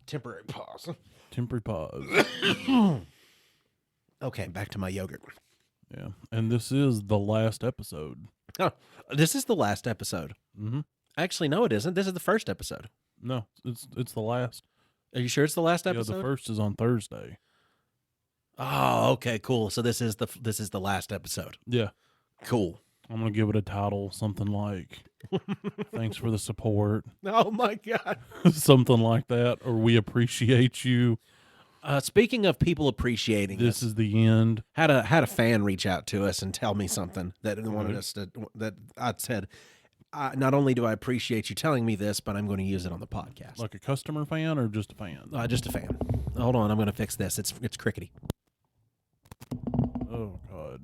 Temporary pause. Temporary pause. Okay, back to my yogurt. Yeah. And this is the last episode. Oh, this is the last episode. Mm-hmm. Actually, no, it isn't. This is the first episode. No, it's the last. Are you sure it's the last Yeah, episode? the first is on Thursday. Oh, okay, cool. So this is the last episode. Yeah. Cool. I'm going to give it a title, something like thanks for the support, Oh my god. something like that, or we appreciate you. Speaking of people appreciating This us, is the end. had a fan reach out to us and tell me something that wanted Okay. us to that I said. Not only do I appreciate you telling me this, but I'm going to use it on the podcast. Like a customer fan or just a fan? Just a fan. Hold on, I'm going to fix this. It's crickety. Oh, God.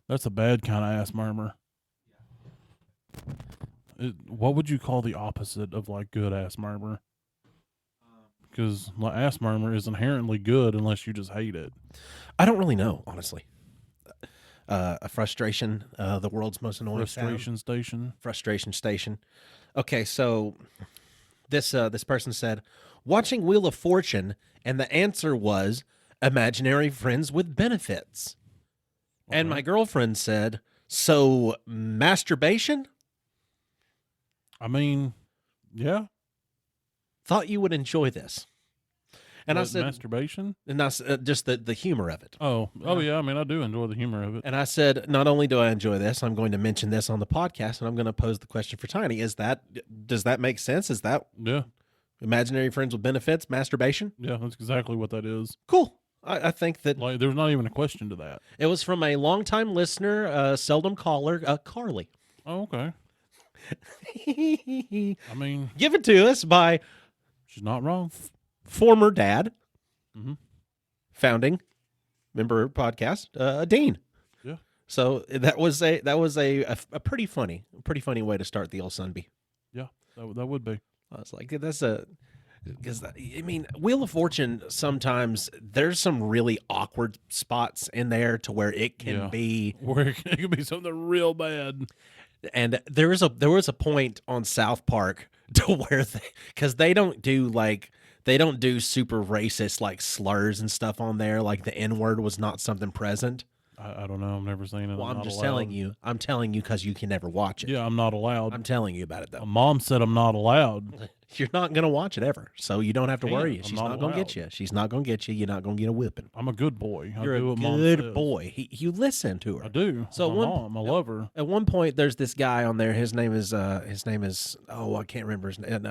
That's a bad kind of ass murmur. What would you call the opposite of like good ass murmur? Because like, ass murmur is inherently good unless you just hate it. I don't really know, honestly. A frustration, the world's most annoying sound. Frustration station. Frustration station. Okay, so this person said, watching Wheel of Fortune, and the answer was imaginary friends with benefits. And Okay. my girlfriend said, so masturbation? I mean, yeah. Thought you would enjoy this. And I What, said, masturbation. and I just the humor of it. Oh, yeah. I mean, I do enjoy the humor of it. And I said, not only do I enjoy this, I'm going to mention this on the podcast, and I'm going to pose the question for Tiny. Does that make sense? Is that Yeah, imaginary friends with benefits, masturbation? yeah. That's exactly what that is. Cool. I think that Like, there's not even a question to that. it was from a longtime listener, seldom caller, Carly. Oh, okay. I mean, Given to us by she's not wrong. former dad, Mhm. founding member podcast, Dean. Yeah. So that was a pretty funny way to start the old Sunby. Yeah, that would be. I was like, because I mean, Wheel of Fortune, sometimes there's some really awkward spots in there to where it can Yeah. be. Where it could be something real bad. And there was a point on South Park to where because they don't do super racist like slurs and stuff on there. Like the N-word was not something present. I don't know. I've never seen it. Well, I'm just allowed. telling you. I'm telling you because you can never watch it. Yeah, I'm not allowed. I'm telling you about it My though. mom said I'm not allowed. You're not gonna watch it ever, so you don't have to Can't. worry. I'm She's not not gonna get allowed. you. She's not gonna get you. You're not gonna get a whipping. I'm a good boy. I You're do a what mom good says. boy. You listen to her. I do. So My one- mom, I love her. At one point, there's this guy on there. His name is oh, I can't remember his name.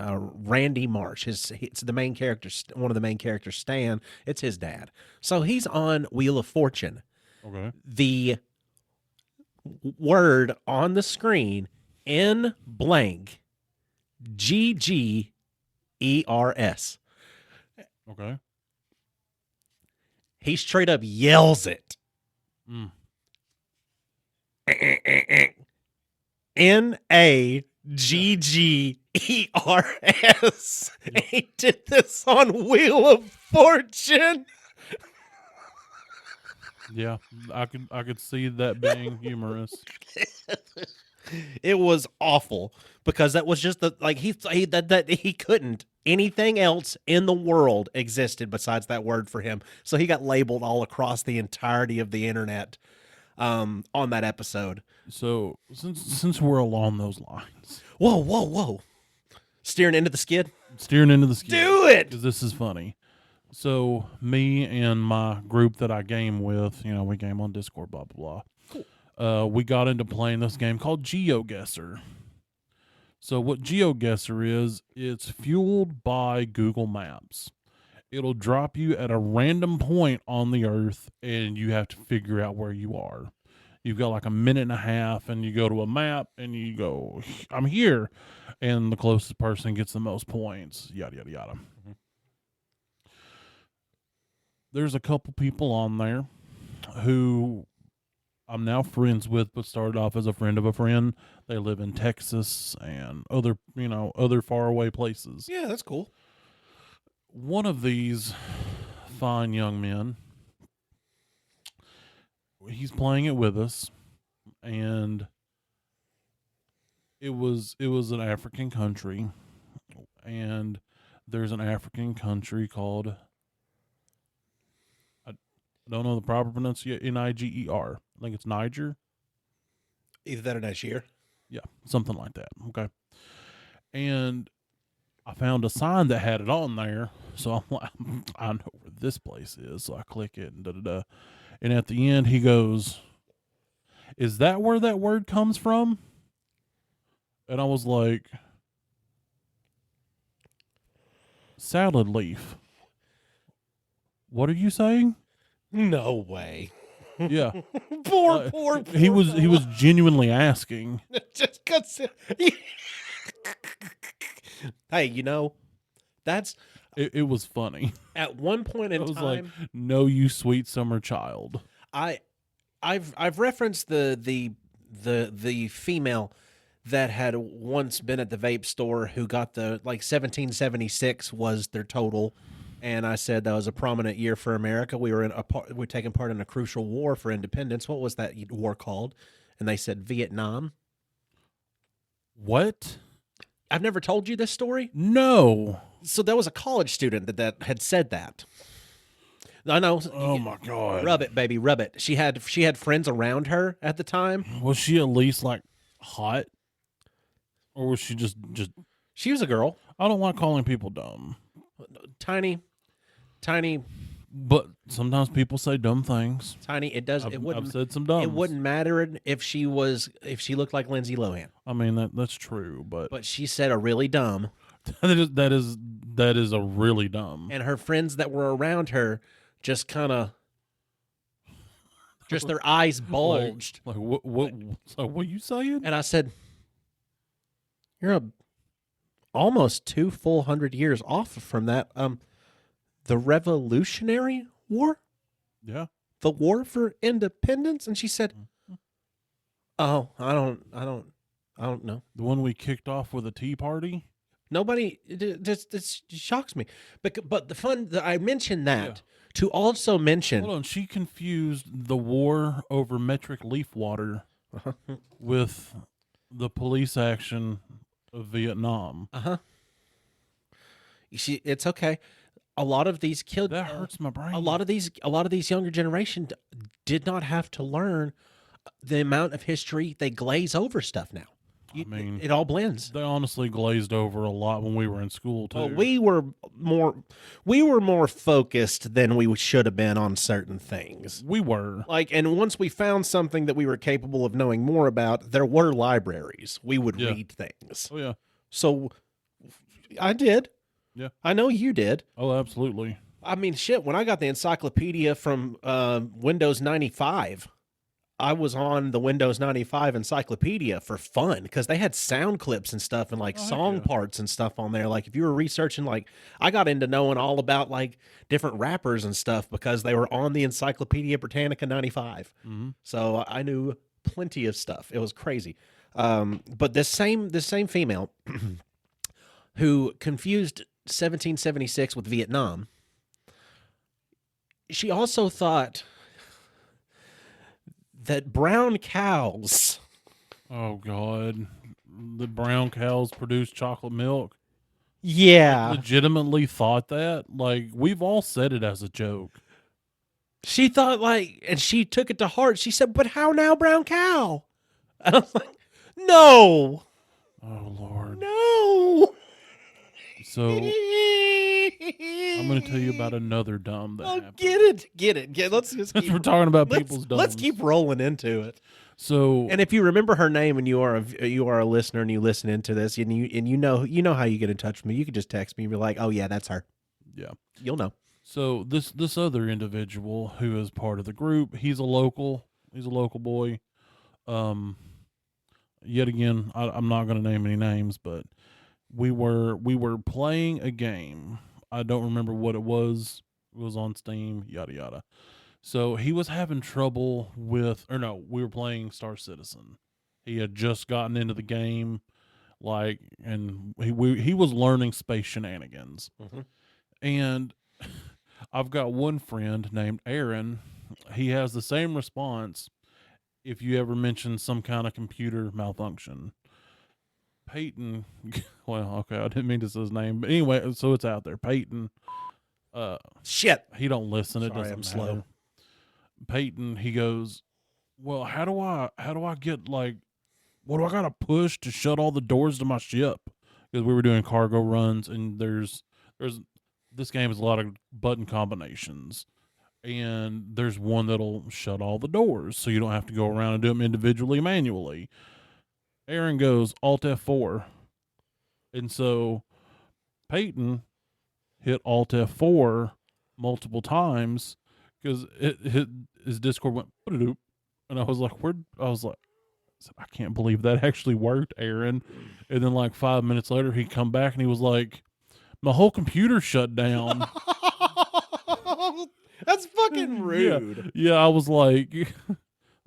Randy Marsh. It's the main character. One of the main characters, Stan. It's his dad. So he's on Wheel of Fortune. Okay. The word on the screen in blank GGERS. Okay. He straight up yells it. Mm. NAGGERS. He did this on Wheel of Fortune. Yeah, I could see that being humorous. It was awful because that was just he couldn't. Anything else in the world existed besides that word for him. So he got labeled all across the entirety of the internet on that episode. So since we're along those lines, Whoa. Steering into the skid. steering into the skid. Do it. Because this is funny. So me and my group that I game with, we game on Discord, blah blah blah. We got into playing this game called GeoGuessr. So what GeoGuessr is, it's fueled by Google Maps. It'll drop you at a random point on the earth, and you have to figure out where you are. You've got like a minute and a half, and you go to a map, and you go, I'm here. And the closest person gets the most points, yada, yada, yada. There's a couple people on there who I'm now friends with, but started off as a friend of a friend. They live in Texas and other faraway places. Yeah, that's cool. One of these fine young men, he's playing it with us, and it was an African country, and there's an African country called, I don't know the proper pronunciation, Niger. I think it's Niger. Either that or next year. Yeah, something like that. Okay. And I found a sign that had it on there. So I'm like, I know where this place is. So I click it and da da da. And at the end, he goes, "Is that where that word comes from?" And I was like, "Salad leaf. What are you saying?" No way. Yeah. Poor. He was genuinely asking. Just cause. Hey, that's It was funny. at one point I in was like, time. "No, you sweet summer child." I've referenced the female that had once been at the vape store who got the 1776 was their total, and I said that was a prominent year for America. We were taking part in a crucial war for independence. What was that war called? And they said Vietnam. What? I've never told you this story. No. So there was a college student that had said that. I know. Oh my god. Rub it, baby, rub it. She had friends around her at the time. Was she at least like hot? Or was she just She was a girl, I don't like calling people dumb. tiny. But sometimes people say dumb things. It does. I've, It wouldn't. I've said some dumb. It wouldn't matter if she looked like Lindsay Lohan. I mean that's true, But she said a really dumb, that is a really dumb. and her friends that were around her just kind of, just their eyes bulged. Like what? So what you saying? And I said, "You're almost 2 full 100 years off from that. The Revolutionary War, Yeah. the war for independence." And she said, "Oh, I don't know. The one we kicked off with a tea party. Nobody. This shocks me. But the fun that I mentioned that to also mention. Hold on, she confused the war over metric leaf water with the police action of Vietnam. It's okay. A lot of these kids. That hurts my brain. A lot of these younger generation did not have to learn the amount of history. They glaze over stuff now. I mean, it all blends. They honestly glazed over a lot when we were in school too. Well, we were more focused than we should have been on certain things. We were. And once we found something that we were capable of knowing more about, there were libraries. We would read things. Oh yeah. So I did. Yeah. I know you did. Oh, absolutely. I mean, shit, when I got the encyclopedia from Windows 95, I was on the Windows 95 encyclopedia for fun because they had sound clips and stuff and song parts and stuff on there. Like if you were researching, I got into knowing all about different rappers and stuff because they were on the Encyclopedia Britannica 95. Mm-hmm. So I knew plenty of stuff. It was crazy. But this same female who confused 1776 with Vietnam, she also thought that brown cows. Oh God, the brown cows produce chocolate milk. Yeah, Legitimately thought that. Like we've all said it as a joke. She thought and she took it to heart. She said, "But how now, brown cow?" And I was like, "No, Oh Lord, no." So I'm going to tell you about another dumb that happened. Get it. Let's just keep. We're talking about people's dumbs. Let's keep rolling into it. So, and if you remember her name and you are a listener and you listen into this and you know how you get in touch with me, you can just text me and be like, "Oh yeah, that's her." Yeah, you'll know. So this other individual who is part of the group, he's a local boy. Yet again, I'm not going to name any names, but we were playing a game. I don't remember what it was. It was on Steam, yada yada. So he was having trouble we were playing Star Citizen. He had just gotten into the game, and he was learning space shenanigans. Mm-hmm. And I've got one friend named Aaron. He has the same response if you ever mention some kind of computer malfunction. Peyton. Well, okay, I didn't mean to say his name, but anyway, so it's out there. Peyton. Shit. He don't listen. It Sorry, doesn't I'm matter. slow. Peyton. He goes, well, how do I get like, what do I gotta push to shut all the doors to my ship? Because we were doing cargo runs, and there's this game has a lot of button combinations, and there's one that'll shut all the doors, so you don't have to go around and do them individually manually. Aaron goes Alt F4, and so Peyton hit Alt F4 multiple times because his Discord went "Ba-da-doop," and I was like, "Where?" I was like, "I can't believe that actually worked, Aaron." And then like 5 minutes later, he come back and he was like, "My whole computer shut down." That's fucking rude. Yeah, I was like,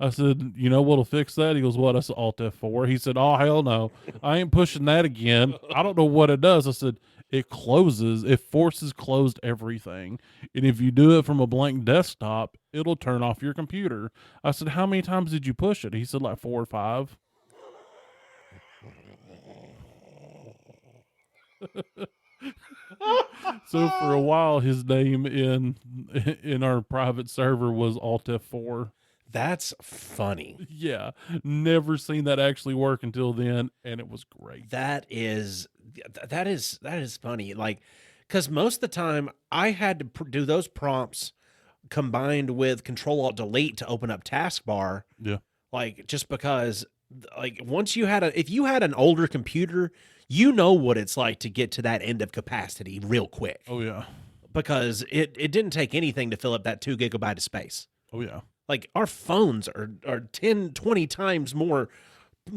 I said, "You know what'll fix that?" He goes, "What?" I said, "Alt F4." He said, "Oh hell no, I ain't pushing that again. I don't know what it does." I said, "It closes. It forces closed everything, and if you do it from a blank desktop, it'll turn off your computer." I said, "How many times did you push it?" He said, "Like 4 or 5." So for a while, his name in our private server was Alt F4. That's funny. Yeah, never seen that actually work until then, and it was great. That is funny. Like, because most of the time I had to do those prompts combined with Control Alt Delete to open up taskbar. Yeah. Like, just because, like, if you had an older computer, you know what it's like to get to that end of capacity real quick. Oh yeah. Because it didn't take anything to fill up that 2 gigabyte of space. Oh yeah. Like, our phones are 10, 20 times more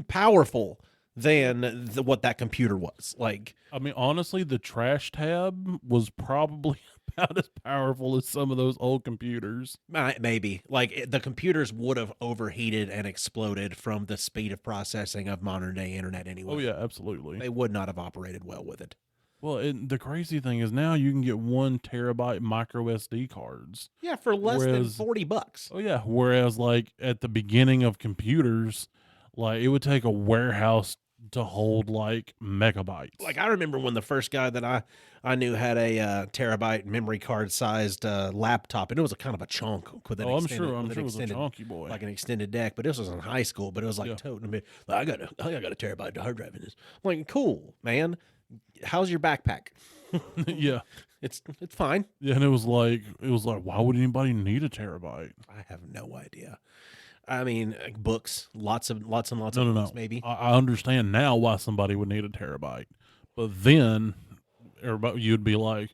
powerful than what that computer was. Like, I mean, honestly, the trash tab was probably about as powerful as some of those old computers. maybe. Like, the computers would have overheated and exploded from the speed of processing of modern day internet anyway. Oh yeah, absolutely. They would not have operated well with it. Well, and the crazy thing is now you can get 1 terabyte micro SD cards. Yeah, for less than Whereas- $40. Oh yeah, whereas like at the beginning of computers, like it would take a warehouse to hold like megabytes. Like, I remember when the first guy that I knew had a terabyte memory card sized laptop, and it was a kind of a chunk with an I'm extended, sure with it an was a extended, chunky boy. like an extended deck. But this was in high school. But it was like Yeah. toting a bit. Like, I got a terabyte hard drive in this. I'm like, cool, man. How's your backpack? Yeah. It's fine. Yeah, and it was like why would anybody need a terabyte? I have no idea. I mean, books, lots and lots of No, books, maybe. I understand now why somebody would need a terabyte, but then everybody you'd be like,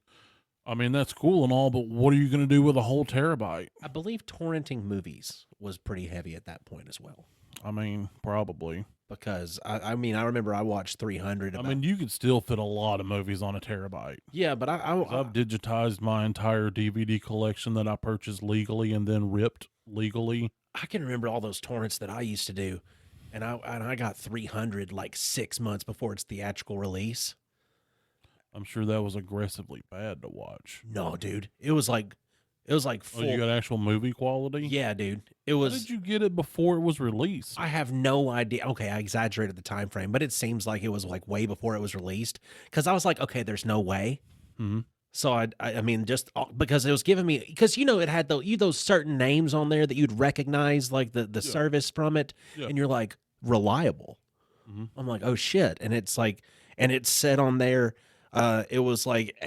I mean, that's cool and all, but what are you going to do with a whole terabyte? I believe torrenting movies was pretty heavy at that point as well. I mean, probably. Because I mean, I remember I watched 300. I mean, you could still fit a lot of movies on a terabyte. yeah, but I've digitized my entire DVD collection that I purchased legally and then ripped legally. I can remember all those torrents that I used to do, and I got 300 like 6 months before its theatrical release. I'm sure that was aggressively bad to watch. No, dude, it was like Oh, you full. got actual movie quality? Yeah, dude, it How was. did you get it before it was released? I have no idea. Okay, I exaggerated the time frame, but it seems like it was like way before it was released. Because I was like, okay, there's no way. Mm-hmm. So I mean, just because it was giving me, because it had those certain names on there that you'd recognize, like the service from it, Yeah. and you're like reliable. Mhm. I'm like, oh shit, and it's like, and it said on there, it was like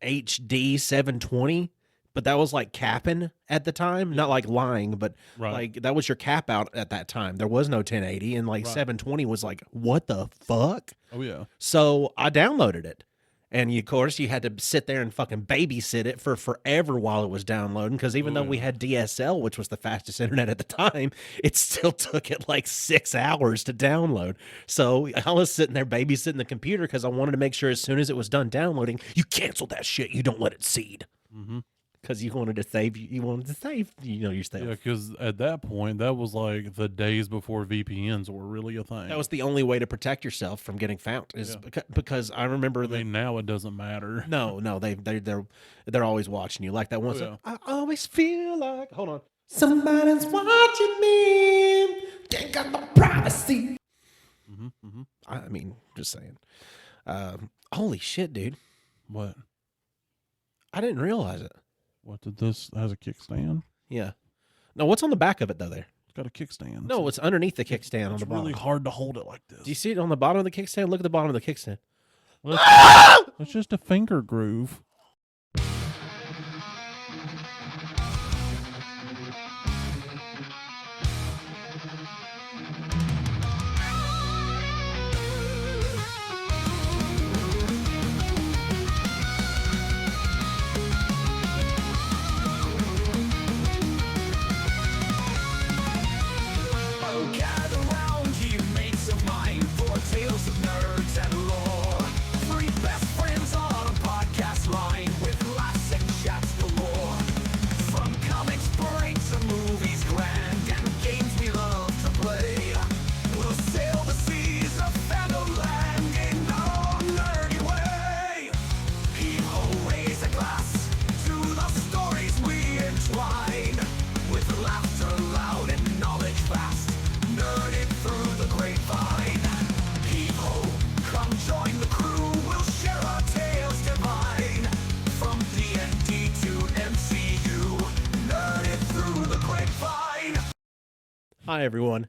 HD 720. But that was like capping at the time, not like lying, but Right. like that was your cap out at that time. There was no 1080, and like Right. 720 was like, what the fuck? Oh yeah. So I downloaded it. And of course, you had to sit there and fucking babysit it for forever while it was downloading. Because even though we had DSL, which was the fastest internet at the time, it still took it like 6 hours to download. So I was sitting there babysitting the computer because I wanted to make sure as soon as it was done downloading, you cancel that shit. You don't let it seed. Mm-hmm. Because you wanted to save, your stuff. Yeah, because at that point, that was like the days before VPNs were really a thing. That was the only way to protect yourself from getting found. Is because I remember I mean, now it doesn't matter. No, they're always watching you. Like that one song, I always feel like, hold on, somebody's watching me. Ain't got no privacy. Mm-hmm. Mhm. I mean, just saying. Holy shit, dude! What? I didn't realize it. What did this has a kickstand? Yeah. No, what's on the back of it though? There. It's got a kickstand. No, it's underneath the kickstand on It's the bottom. really hard to hold it like this. Do you see it on the bottom of the kickstand? Look at the bottom of the kickstand. Well, it's just a finger groove. Oh, gather round, you mates of mine, for tales of nerds and lore. Three best friends on a podcast line with laughs and chats galore. From comics break to movies grand and games we love to play. We'll sail the seas of fandom land in our own nerdy way. Heave-ho, raise a glass to the stories we entwine. With laughter loud and knowledge vast, nerded through the grapevine. Heave-ho, come join the crew, we'll share our tales divine. From D&D to MCU, nerded through the grapevine. Hi, everyone.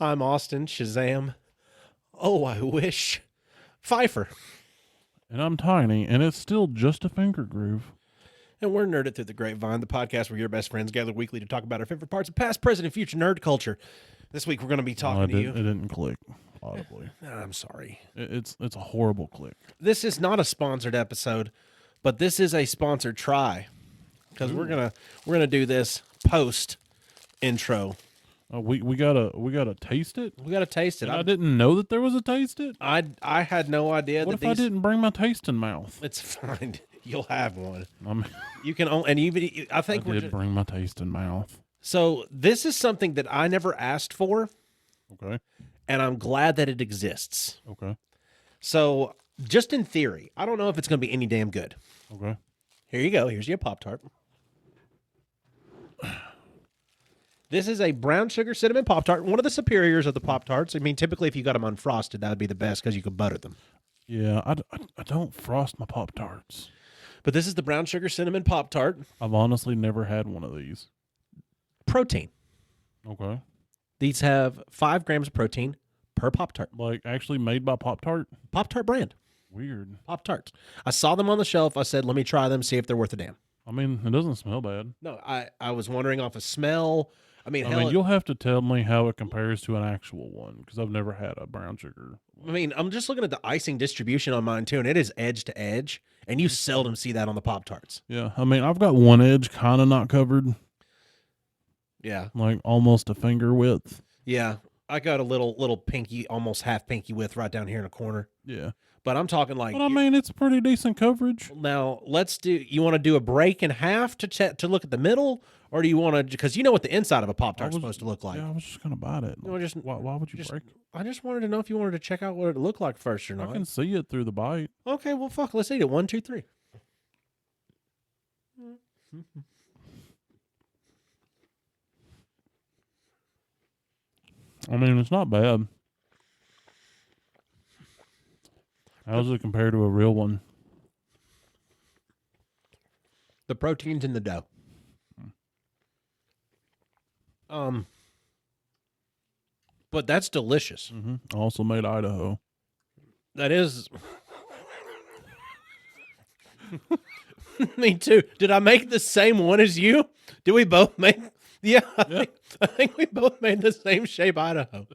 I'm Austin Shazam. Oh, I wish. Pfeiffer. And I'm tiny, and it's still just a finger groove. And we're Nerded Through the Grapevine, the podcast where your best friends gather weekly to talk about our favorite parts of past, present, and future nerd culture. This week we're going to be talking to It you. didn't click audibly. I'm sorry. It's a horrible click. This is not a sponsored episode, but this is a sponsored try because we're gonna do this post intro. We gotta taste it. We got to taste it. And I didn't know that there was a taste it. I had no idea What that if I these. didn't bring my tasting mouth? It's fine. You'll have one. I mean, You can only and even I I think we're did bring my tasting mouth. so this is something that I never asked for, Okay. and I'm glad that it exists. Okay. So just in theory, I don't know if it's going to be any damn good. Okay. Here you go. Here's your Pop-Tart. This is a brown sugar cinnamon Pop-Tart, one of the superiors of the Pop-Tarts. I mean, typically if you got them unfrosted, that would be the best because you could butter them. Yeah, I don't frost my Pop Tarts. But this is the brown sugar cinnamon Pop-Tart. I've honestly never had one of these. Protein. Okay. These have 5 grams of protein per Pop-Tart. Like actually made by Pop Tart? Pop-Tart brand. Weird. Pop-Tarts. I saw them on the shelf. I said, let me try them, see if they're worth a damn. I mean, it doesn't smell bad. No, I was wondering off a smell. I mean, hell, you'll have to tell me how it compares to an actual one because I've never had a brown sugar. I'm just looking at the icing distribution on mine too, and it is edge to edge, and you seldom see that on the Pop-Tarts. Yeah, I mean, I've got one edge kind of not covered, Yeah, like almost a finger width. yeah. I got a little pinky, almost half pinky width right down here in the corner. Yeah, But I'm talking like but I mean, it's pretty decent coverage. now. Let's do. You want to do a break in half to look at the middle, or do you want to? Because you know what the inside of a Pop-Tart's I was- supposed to look like. Yeah, I was just gonna bite it. No, just- why would you just- break? I just wanted to know if you wanted to check out what it looked like first or I not. can see it through the bite. Okay, well, fuck. Let's eat it. 1, 2, 3. I mean, it's not bad. How does it compare to a real one? The protein's in the dough. But that's delicious. Also made Idaho. That is. Me too. Did I make the same one as you? Did we both make? Yeah, I think we both made the same shape Idaho.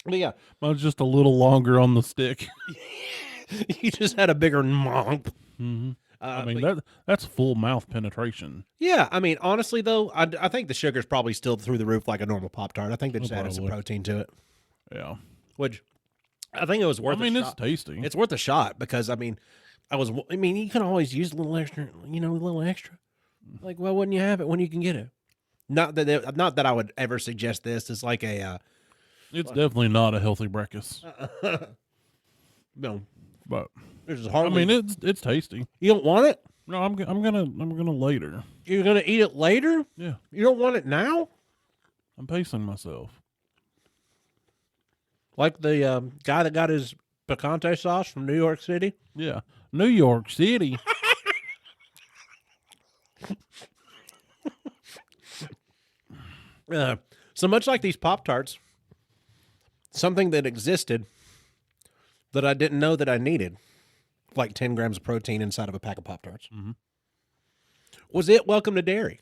But yeah, Mine's just a little longer on the stick. you just had a bigger monk. I mean, that's full mouth penetration. Yeah, I mean, honestly though, I think the sugar's probably still through the roof like a normal Pop-Tart. I think they just added some Probably. protein to it, Yeah. which I think it was worth. I mean, a it's shot. tasty. It's worth a shot because I mean, you can always use a little extra, a little extra. Like, why wouldn't you have it when you can get it? Not that I would ever suggest this as like a It's definitely not a healthy breakfast, no. but This is I hardly. mean, it's tasty. You don't want it. No, I'm gonna later. You're gonna eat it later. Yeah, You don't want it now. I'm pacing myself. Like the guy that got his picante sauce from New York City. Yeah. New York City. So much like these Pop-Tarts, something that existed that I didn't know that I needed, like 10 grams of protein inside of a pack of Pop-Tarts. Mhm. Was it Welcome to Dairy?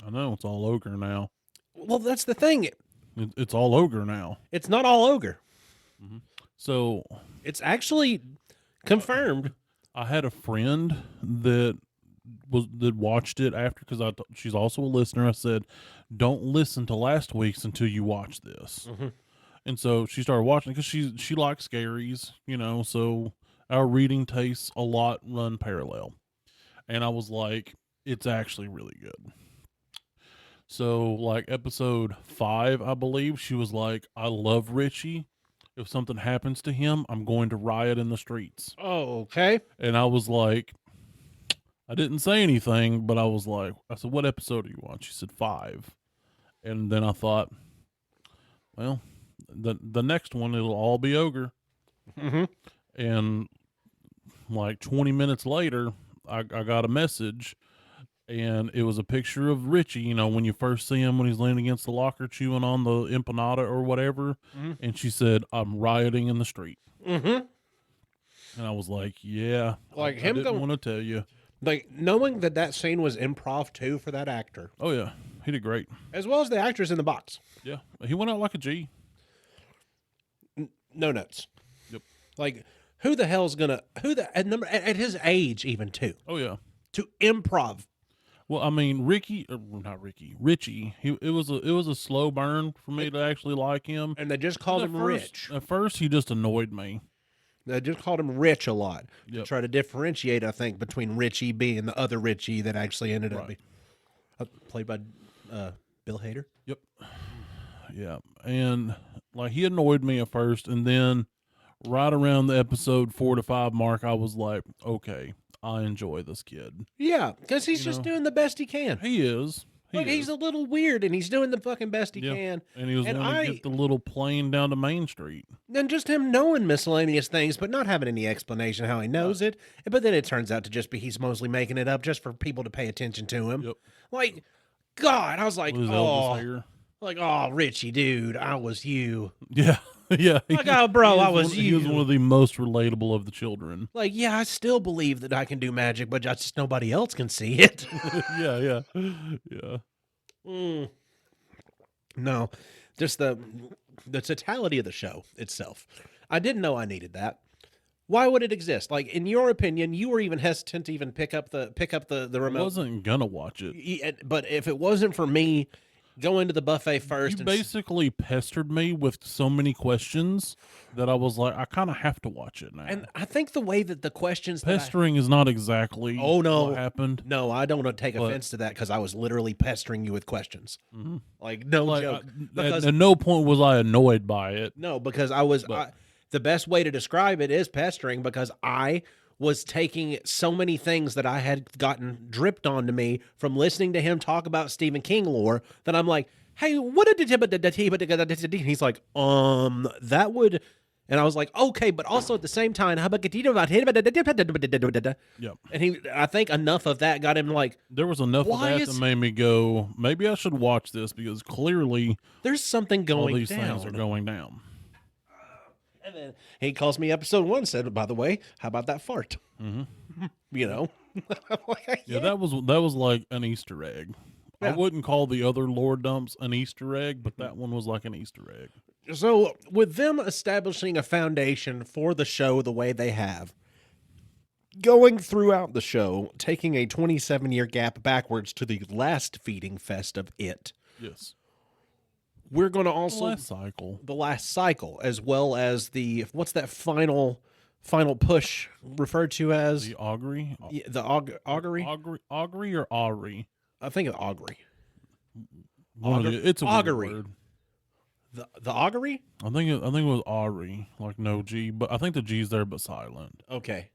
I know it's all ogre now. Well, that's the thing. It's all ogre now. It's not all ogre. So It's actually confirmed. I had a friend that watched it after because she's also a listener. I said, "Don't listen to last week's until you watch this." And so she started watching because she likes scaries, So our reading tastes a lot run parallel, and I was like, "It's actually really good." So like episode 5, I believe, she was like, "I love Richie. If something happens to him, I'm going to riot in the streets." Oh, okay. And I was like, I didn't say anything, but I said, "What episode are you on?" She said 5. And then I thought, well, the next one, it'll all be ogre. Mm-hmm. And like 20 minutes later, I got a message, and it was a picture of Richie, when you first see him when he's leaning against the locker chewing on the empanada or whatever. Mhm. And she said, "I'm rioting in the street." Mm-hmm. And I was like, yeah, Like I him didn't going- want to tell you. Like knowing that scene was improv too for that actor, Oh, yeah, he did great. as well as the actors in the box. Yeah, he went out like a G. No nuts. Yep. Like who the hell's gonna at his age even too Oh, yeah. to improv? Well, I mean, Richie. It was a slow burn for me to actually like him. And they just called him Rich. At first, he just annoyed me. They just called him Rich a lot to Yep. try to differentiate, I think, between Richie being the other Richie that actually ended up Right. being played by Bill Hader. Yep. Yeah, and like he annoyed me at first, and then right around the episode 4 to 5 mark, I was like, okay, I enjoy this kid. Yeah, because he's just doing the best he can. He is. Look, he's a little weird, and he's doing the fucking best he Yeah. can. And he was and going to get the little plane down to Main Street. And just him knowing miscellaneous things, but not having any explanation how he knows it. But then it turns out to just be he's mostly making it up just for people to pay attention to him. Yep. Like, God, I was like, With his oh, Elvis hair. like, oh, Richie, dude, I was you. Yeah. Yeah. Like, oh, bro, I was He was you. one of the most relatable of the children. Like, yeah, I still believe that I can do magic, but just nobody else can see it. Yeah. Yeah. No, just the totality of the show itself. I didn't know I needed that. Why would it exist? Like, in your opinion, you were even hesitant to even pick up the I remote. wasn't going to watch it. But if it wasn't for me going to the buffet first, You basically pestered me with so many questions that I was like, I kind of have to watch it now. and I think the way that the questions that I- Pestering is not exactly Oh, no. what happened. no, I don't want to take But- offense to that because I was literally pestering you with questions. Like, no Like, joke. at Because no point was I annoyed by it. no, because I was the best way to describe it is pestering because I was taking so many things that I had gotten dripped onto me from listening to him talk about Stephen King lore that I'm like, hey, what did he's like, that would, and I was like, okay, but also at the same time, Yep. and I think enough of that got him like, There was enough of Why that is- that made me go, maybe I should watch this because clearly there's something all going these down. things are going down. And then he calls me episode 1, said, by the way, how about that fart? Mm-hmm. You know? Yeah, that was like an Easter egg. I Yeah. wouldn't call the other lore dumps an Easter egg, but that one was like an Easter egg. So, with them establishing a foundation for the show the way they have, going throughout the show, taking a 27-year gap backwards to the last feeding fest of it, Yes. we're going to also Last cycle. the last cycle, as well as the what's that final push referred to as The augury? the augury? Augury or Ari? I think of augury. One of the- it's a weird augury. word. The augury? I think it was Ari, like no G, but I think the G's there but silent. Okay,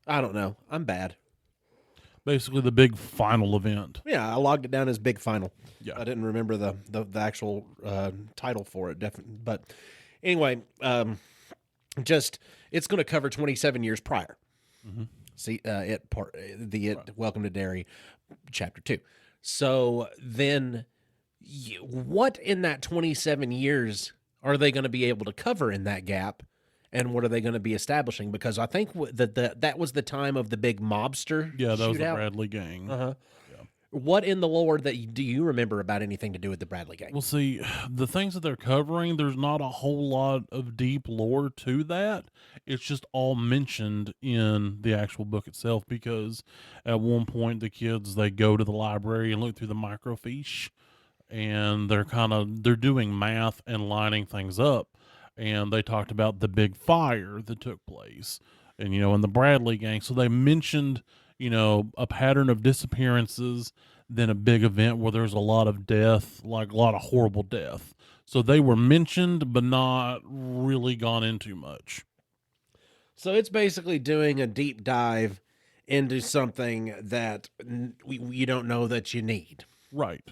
I don't know. I'm bad. Basically, the big final event. Yeah, I logged it down as big final. Yeah. I didn't remember the actual title for it, definitely. But Anyway, just it's going to cover 27 years prior. See, Welcome to Derry, chapter 2. So then, what in that 27 years are they going to be able to cover in that gap, and what are they going to be establishing? Because I think that was the time of the big mobster. Yeah, that was the shootout. Bradley gang. Uh-huh. What in the lore do you remember about anything to do with the Bradley gang? Well, see, the things that they're covering, there's not a whole lot of deep lore to that. It's just all mentioned in the actual book itself because at one point the kids, they go to the library and look through the microfiche and they're doing math and lining things up. And they talked about the big fire that took place and, in the Bradley gang. So they mentioned, a pattern of disappearances, then a big event where there's a lot of death, like a lot of horrible death. So they were mentioned, but not really gone into much. So it's basically doing a deep dive into something that you don't know that you need. Right.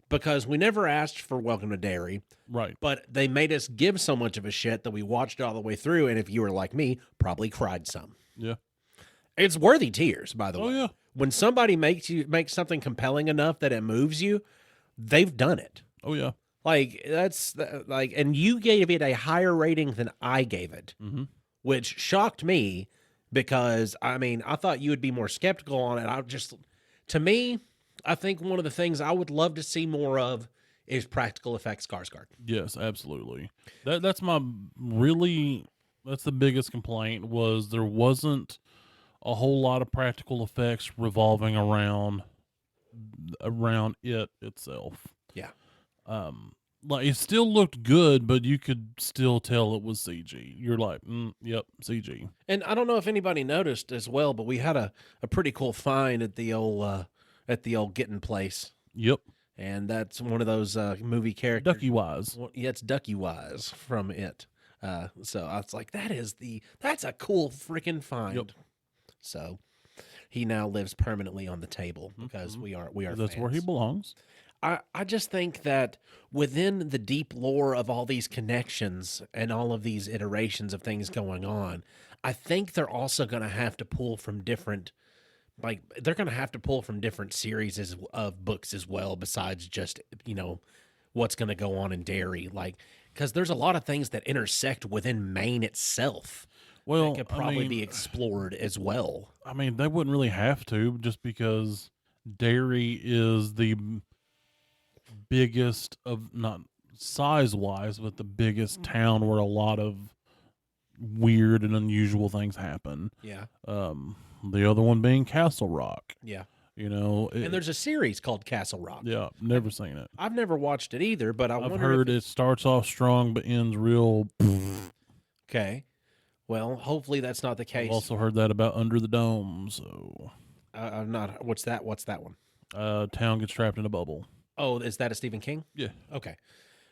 Because we never asked for Welcome to Derry, Right. but they made us give so much of a shit that we watched it all the way through, and if you were like me, probably cried some. Yeah. It's worthy tears, by the Oh, way. yeah. When somebody makes something compelling enough that it moves you, they've done it. Oh, yeah. Like and you gave it a higher rating than I gave it, which shocked me because I thought you would be more skeptical on it. To me, I think one of the things I would love to see more of is practical effects Skarsgård. Yes, absolutely. That's the biggest complaint was there wasn't a whole lot of practical effects revolving around it itself. Yeah. Like it still looked good, but you could still tell it was CG. You're like, yep, CG. And I don't know if anybody noticed as well, but we had a pretty cool find at the old Getting place. Yep. And that's one of those movie characters. Ducky Wise. Well, yeah, it's Ducky Wise from it. So I was like, that's a cool freaking find. Yep. So he now lives permanently on the table because we are That's where he fans. belongs. I just think that within the deep lore of all these connections and all of these iterations of things going on, I think they're also going to have to pull from different series of books as well, besides just, what's going to go on in Derry. Like, because there's a lot of things that intersect within Maine itself Well, that could probably be explored as well. I mean, they wouldn't really have to just because Derry is the biggest of, not size-wise, but the biggest town where a lot of weird and unusual things happen. Yeah. The other one being Castle Rock. Yeah. And there's a series called Castle Rock. yeah, never seen it. I've never watched it either, but I've wonder heard if it starts off strong but ends real. Okay. Well, hopefully that's not the case. I've also heard that about Under the Dome. So, I'm not. What's that? What's that one? town gets trapped in a bubble. Oh, is that a Stephen King? Yeah, Okay.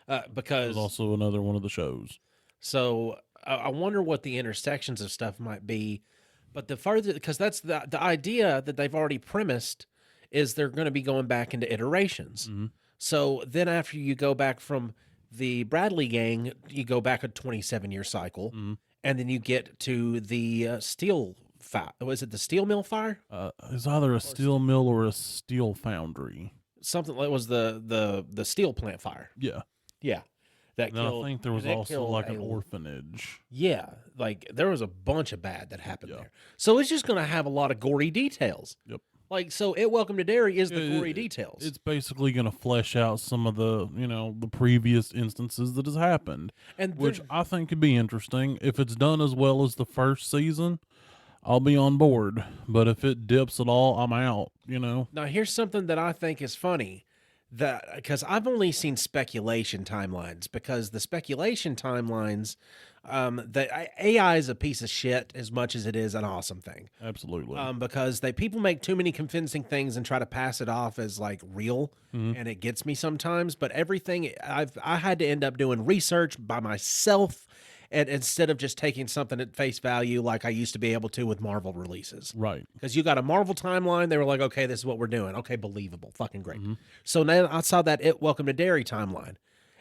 it Because was also another one of the shows. so I wonder what the intersections of stuff might be. But the further, because that's the idea that they've already premised is they're going to be going back into iterations. So then after you go back from the Bradley gang, you go back a 27-year cycle, and then you get to the steel fire. Was it the steel mill fire? It's either a steel mill or a steel foundry. Something that was the steel plant fire. Yeah. Yeah. That And then killed, I think there was that also killed like an a- orphanage. Yeah, like there was a bunch of bad that happened Yeah. there. So it's just going to have a lot of gory details. Yep. Like, so Welcome to Derry is the Yeah, gory details. It's basically going to flesh out some of the, the previous instances that has happened, and which there- I think could be interesting. If it's done as well as the first season, I'll be on board. But if it dips at all, I'm out, now here's something that I think is funny. That because I've only seen speculation timelines, because the speculation timelines, AI is a piece of shit as much as it is an awesome thing. Absolutely. Because people make too many convincing things and try to pass it off as like real, Mm-hmm. and it gets me sometimes. But everything I had to end up doing research by myself, and instead of just taking something at face value like I used to be able to with Marvel releases. Right. Because you got a Marvel timeline, they were like, okay, this is what we're doing. Okay, believable, fucking great. Mm-hmm. So now I saw that Welcome to Derry timeline,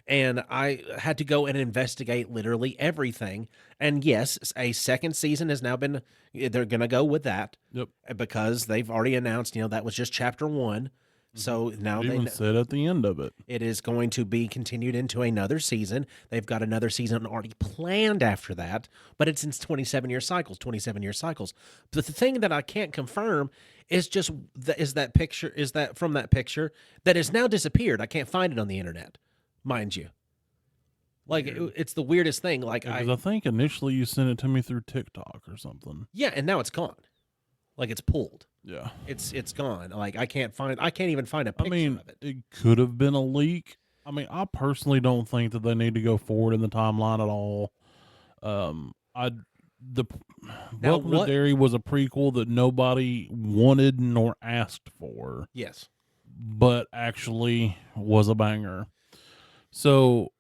and I had to go and investigate literally everything. And yes, a second season has now been, they're going to go with that Yep. because they've already announced, that was just chapter 1. So now They they even said at the end of it. it is going to be continued into another season. They've got another season already planned after that, but it's in 27-year cycles, 27-year cycles. But the thing that I can't confirm is just is that picture, is that from that picture that has now disappeared. I can't find it on the internet, mind you. Like it's the weirdest thing. Like Because I think initially you sent it to me through TikTok or something. yeah, and now it's gone. Like it's pulled. Yeah. It's gone. Like I can't even find a I picture mean, of it. it could have been a leak. I mean, I personally don't think that they need to go forward in the timeline at all. Now, Welcome to what- Derry was a prequel that nobody wanted nor asked for, Yes. but actually was a banger. So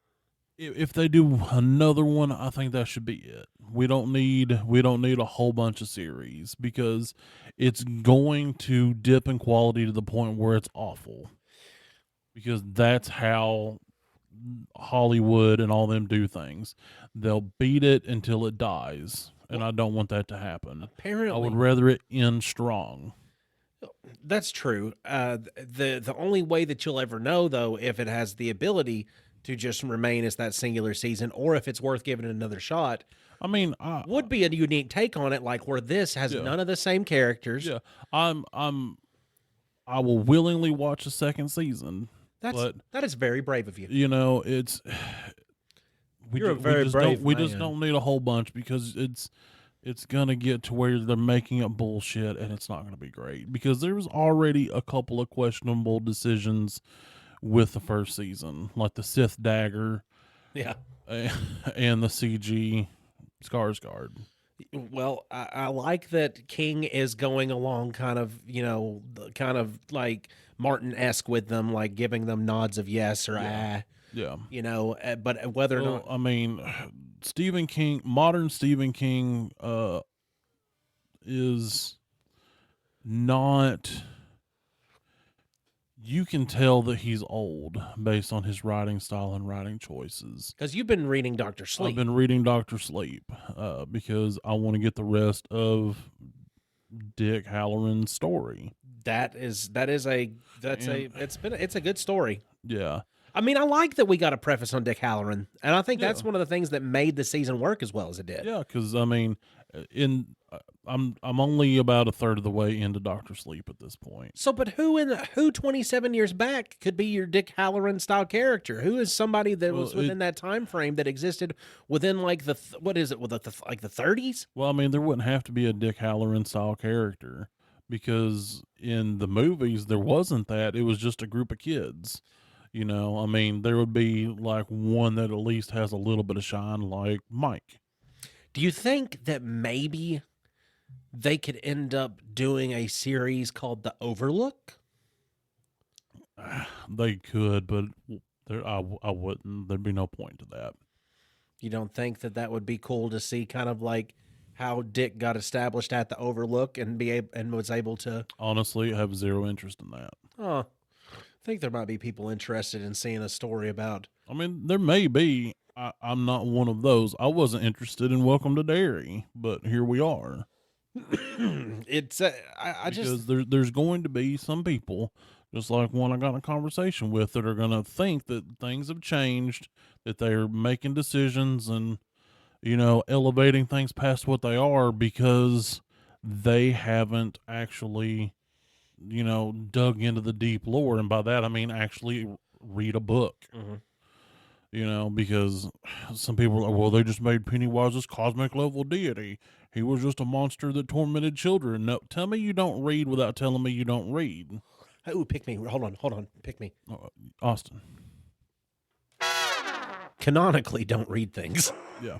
if they do another one, I think that should be it. We don't need a whole bunch of series because it's going to dip in quality to the point where it's awful. Because that's how Hollywood and all them do things. They'll beat it until it dies, and I don't want that to happen. Apparently, I would rather it end strong. that's true. The only way that you'll ever know, though, if it has the ability to just remain as that singular season, or if it's worth giving it another shot, I mean, would be a unique take on it, like where this has Yeah. none of the same characters. yeah, I will willingly watch a second season. But That is very brave of you. you know, it's You're a very brave we just man. don't need a whole bunch because it's gonna get to where they're making up bullshit and it's not gonna be great because there was already a couple of questionable decisions with the first season, like the Sith dagger Yeah. and the CG Skarsgård. Well, I like that King is going along kind of, kind of like Martin-esque with them, like giving them nods of yes or Yeah. but whether or Well, not, I mean, modern Stephen King, is not. You can tell that he's old based on his writing style and writing choices. because you've been reading Dr. Sleep. I've been reading Dr. Sleep because I want to get the rest of Dick Halloran's story. It's a good story. Yeah. I mean, I like that we got a preface on Dick Halloran, and I think that's Yeah. one of the things that made the season work as well as it did. Yeah, because I mean, I'm only about a third of the way into Doctor Sleep at this point. So, but who 27 years back could be your Dick Halloran style character? Who is somebody that Well, was within that time frame that existed within like what is it with like the 30s? Well, I mean, there wouldn't have to be a Dick Halloran style character because in the movies there wasn't that. It was just a group of kids. You know, I mean, there would be like one that at least has a little bit of shine, like Mike. Do you think that maybe they could end up doing a series called The Overlook? They could, but I wouldn't. There'd be no point to that. You don't think that would be cool to see kind of like how Dick got established at the Overlook and was able to Honestly, I have zero interest in that. I think there might be people interested in seeing a story about I mean, there may be. I'm not one of those. I wasn't interested in Welcome to Derry, but here we are. it's I just Because there's going to be some people, just like one I got in a conversation with, that are going to think that things have changed, that they're making decisions and, elevating things past what they are because they haven't actually, dug into the deep lore. And by that, I mean actually read a book. Mhm. Because some people are, well, they just made Pennywise this cosmic level deity. He was just a monster that tormented children. No, tell me you don't read without telling me you don't read. Ooh, pick me. Hold on. Pick me. Austin. Canonically, don't read things. Yeah.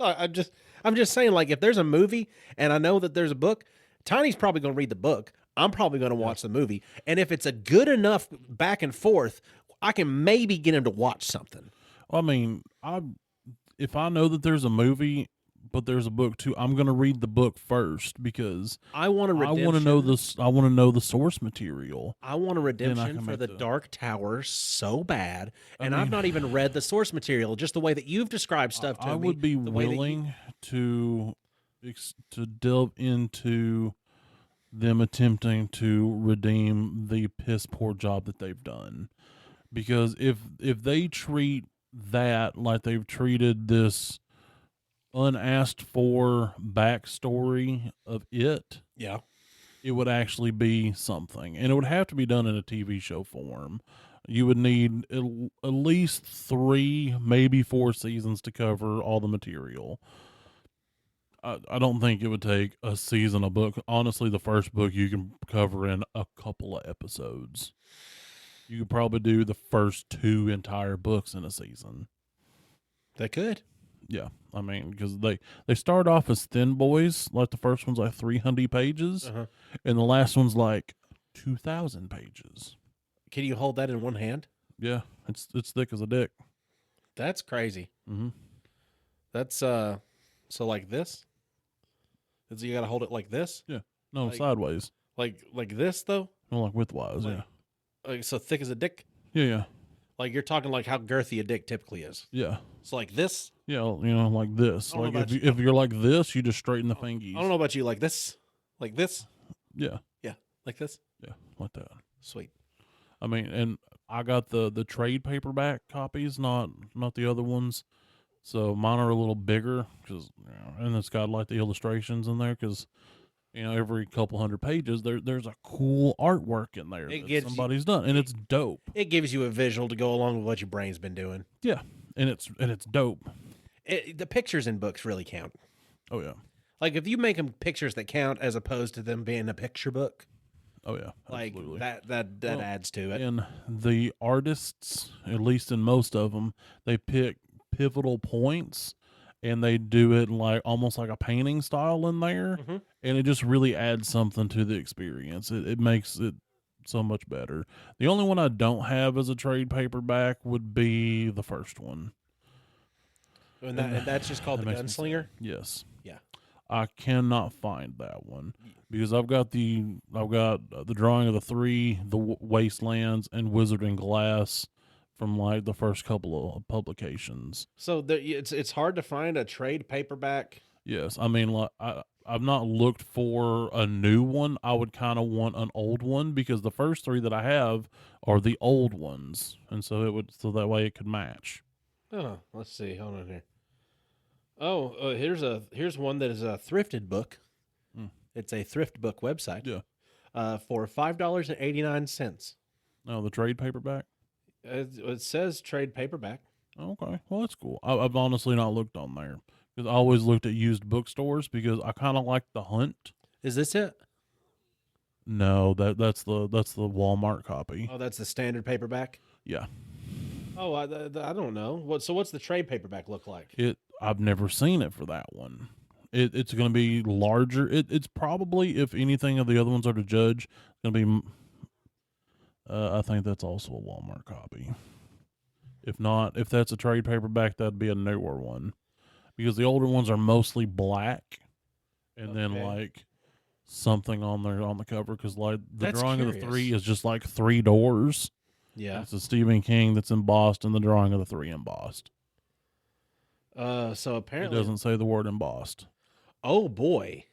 I'm just saying, like, if there's a movie and I know that there's a book, Tiny's probably going to read the book. I'm probably going to watch the movie, and if it's a good enough back and forth, I can maybe get him to watch something. I mean, if I know that there's a movie, but there's a book too. I'm gonna read the book first because I want a I redemption. want to know this. I want to know the source material. I want a redemption can for make the the- Dark Tower so bad, I and I've mean- not even read the source material. Just the way that you've described stuff to I me. would be the way that you- willing to delve into them attempting to redeem the piss poor job that they've done, because if they treat that like they've treated this unasked for backstory of it, Yeah. it would actually be something, and it would have to be done in a TV show form. You would need at least 3, maybe 4 seasons to cover all the material. I don't think it would take a season a book. Honestly, the first book you can cover in a couple of episodes. You could probably do the first 2 entire books in a season. They could. Yeah, I mean, because they start off as thin boys. Like the first one's like 300 pages, Uh-huh. and the last one's like 2,000 pages. Can you hold that in one hand? Yeah, it's thick as a dick. That's crazy. Mm-hmm. That's so like this. Is you got to hold it like this, No, Like- sideways. like this though, No, like widthwise. Like- like so thick as a dick. Yeah. Like you're talking like how girthy a dick typically is. Yeah. So like this. Yeah, like this. I don't know Like about if you're like this, you just straighten the fingies. I don't know about you, like this, Yeah, like this. yeah, like that. Sweet. I mean, and I got the trade paperback copies, not the other ones. So mine are a little bigger because, and it's got like the illustrations in there because, every couple hundred pages there's a cool artwork in there It that gives you- somebody's done, and it's dope. It gives you a visual to go along with what your brain's been doing. Yeah, and it's dope. The pictures in books really count. Oh yeah, Like if you make them pictures that count as opposed to them being a picture book, oh yeah, like absolutely. that Well, adds to it. And the artists, at least in most of them, they pick pivotal points and they do it like almost like a painting style in there, Mhm. and it just really adds something to the experience. It makes it so much better. The only one I don't have as a trade paperback would be the first one. And that's just called That the makes me sad. Gunslinger. Yes. Yeah. I cannot find that one because I've got the drawing of the 3, the Wastelands, and Wizard and Glass from like the first couple of publications. So it's hard to find a trade paperback. Yes, I mean, like I've not looked for a new one. I would kind of want an old one because the first 3 that I have are the old ones, and so that way it could match. Oh, let's see. Hold on here. Oh, here's one that is a thrifted book. Hmm. It's a thrift book website. Yeah. For $5.89. No, the trade paperback. It says trade paperback. Okay, well that's cool. I've honestly not looked on there because I always looked at used bookstores because I kind of like the hunt. Is this it? No, that's the Walmart copy. Oh, that's the standard paperback. Yeah, Oh, I don't know. What's the trade paperback look like? I've never seen it for that one. It's going to be larger. It's probably, if anything of the other ones are to judge, going to be. I think that's also a Walmart copy. If not, if that's a trade paperback, that'd be a newer one, because the older ones are mostly black, and then Okay. like something on there on the cover, because like the That's drawing of the curious. 3 is just like 3 doors. Yeah. It's a Stephen King that's embossed, and the drawing of the 3 embossed. So It apparently, doesn't say the word embossed. oh boy.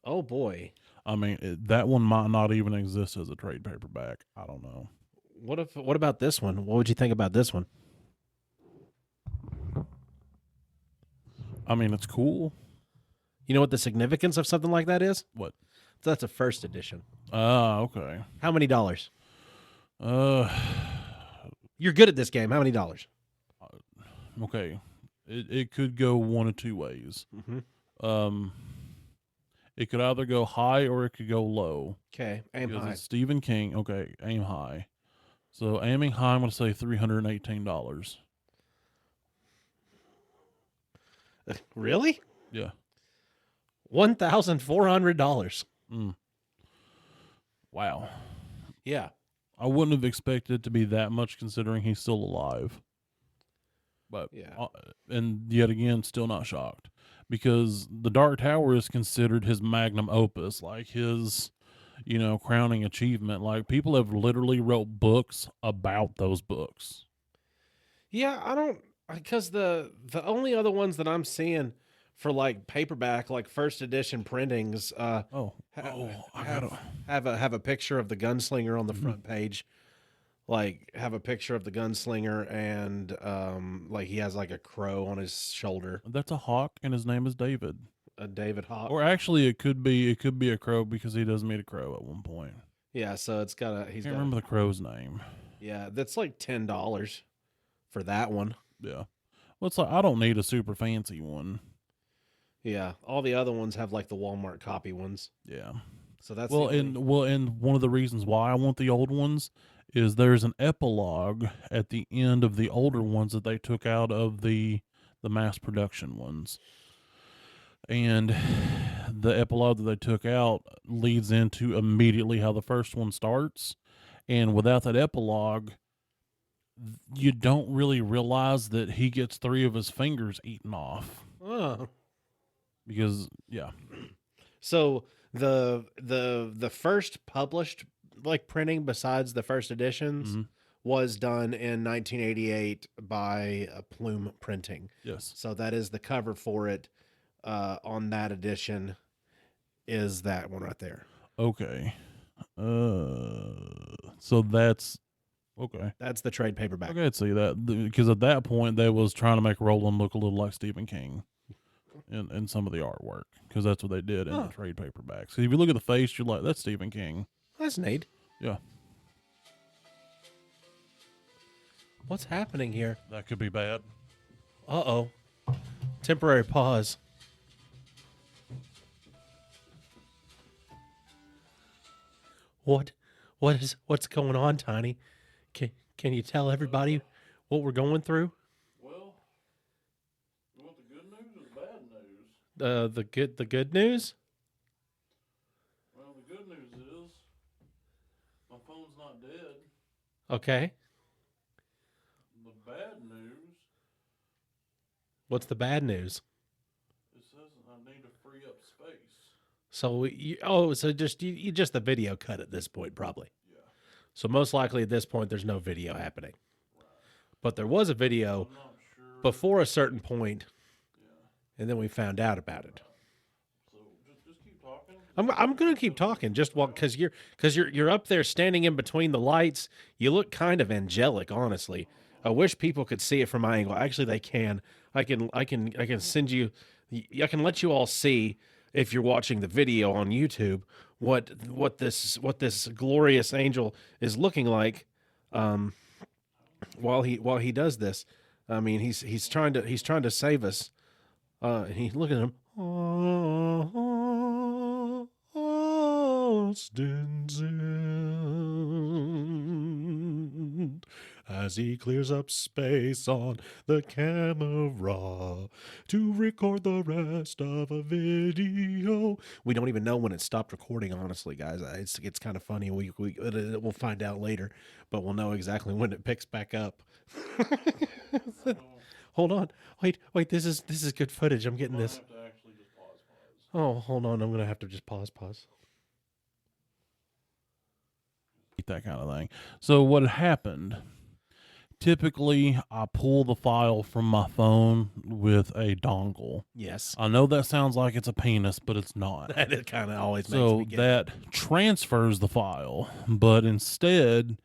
Oh boy. I mean, that one might not even exist as a trade paperback. I don't know. What about this one? What would you think about this one? I mean, it's cool. You know what the significance of something like that is? What? That's a first edition. Ah, okay. How many dollars? Uh, You're good at this game. How many dollars? okay. It could go one of 2 ways. Mm-hmm. It could either go high or it could go low. Okay, aim Because high. it's Stephen King. Okay, aim high. So aiming high, I'm going to say $318. Really? Yeah. $1,400. Wow. Yeah. I wouldn't have expected it to be that much considering he's still alive. But Yeah. and yet again, still not shocked because the Dark Tower is considered his magnum opus, like his, crowning achievement. Like people have literally wrote books about those books. Yeah, I don't because the only other ones that I'm seeing for like paperback, like first edition printings, Oh, I gotta. have a picture of the gunslinger on the Mhm. front page. Like have a picture of the gunslinger and like he has like a crow on his shoulder, That's a hawk, and his name is David. a David Hawk. Or actually, it could be a crow because he does meet a crow at one point. Yeah, so it's got a he's Can't got remember the crow's name. yeah, that's like $10 for that one. Yeah. Well, it's like I don't need a super fancy one. Yeah, all the other ones have like the Walmart copy ones. Yeah. So that's Well, the only- and one of the reasons why I want the old ones is there's an epilogue at the end of the older ones that they took out of the mass production ones. And the epilogue that they took out leads into immediately how the first one starts. And without that epilogue, you don't really realize that he gets 3 of his fingers eaten off. Oh. Because, yeah. So the first published like printing besides the first editions Mhm. was done in 1988 by Plume Printing. Yes. So that is the cover for it. On that edition is that one right there. Okay. So that's okay. That's the trade paperback. Okay, I'd see that because at that point they was trying to make Roland look a little like Stephen King in some of the artwork because that's what they did in Huh. the trade paperbacks. 'Cause if you look at the face, you're like, that's Stephen King. That's neat. Yeah, What's happening here? that could be bad. Uh-oh. Temporary pause. What's going on, Tiny? Can you tell everybody what we're going through? Well, you want the good news or the bad news? The good news? Well, the good news is my phone's not dead. Okay. The bad news, What's the bad news? it says I need to free up space. So so you just the video cut at this point probably. Yeah. So most likely at this point there's no video happening. But there was a video I'm not sure. before a certain point, Yeah. and then we found out about it. So just keep talking. I'm gonna keep talking just because you're up there standing in between the lights. You look kind of angelic, honestly. I wish people could see it from my angle. Actually, they can. I can send you. I can let you all see if you're watching the video on YouTube what this glorious angel is looking like. While he does this, I mean he's trying to save us. He look at him. As he clears up space on the camera to record the rest of a video. We don't even know when it stopped recording, honestly, guys. It's kind of funny. We'll find out later, but we'll know exactly when it picks back up. Hold on. Wait. This is good footage. I'm getting this. Have to actually just pause. Oh, hold on. I'm gonna have to just pause. That kind of thing. So what happened? Typically, I pull the file from my phone with a dongle. Yes. I know that sounds like it's a penis, but it's not. That it kind of always makes So me get that transfers the file, but instead,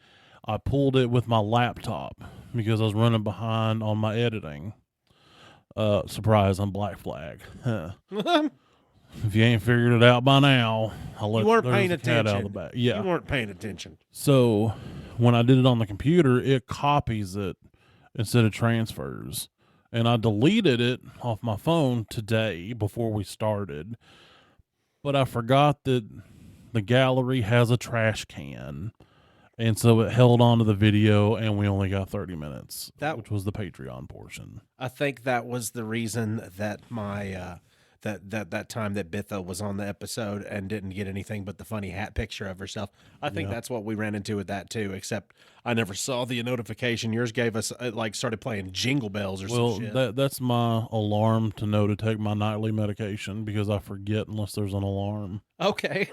I pulled it with my laptop because I was running behind on my editing. Surprise on Black Flag. Huh. If you ain't figured it out by now, I'll let You weren't there's paying the cat out of the attention. bag. Yeah. You weren't paying attention. So when I did it on the computer, it copies it instead of transfers. And I deleted it off my phone today before we started. But I forgot that the gallery has a trash can. And so it held on to the video, and we only got 30 minutes, That- which was the Patreon portion. I think that was the reason that my that time that Bitha was on the episode and didn't get anything but the funny hat picture of herself. I think Yeah. that's what we ran into with that too. Except I never saw the notification. Yours gave us like started playing Jingle Bells or Well, some shit. that's my alarm to know to take my nightly medication because I forget unless there's an alarm, Okay.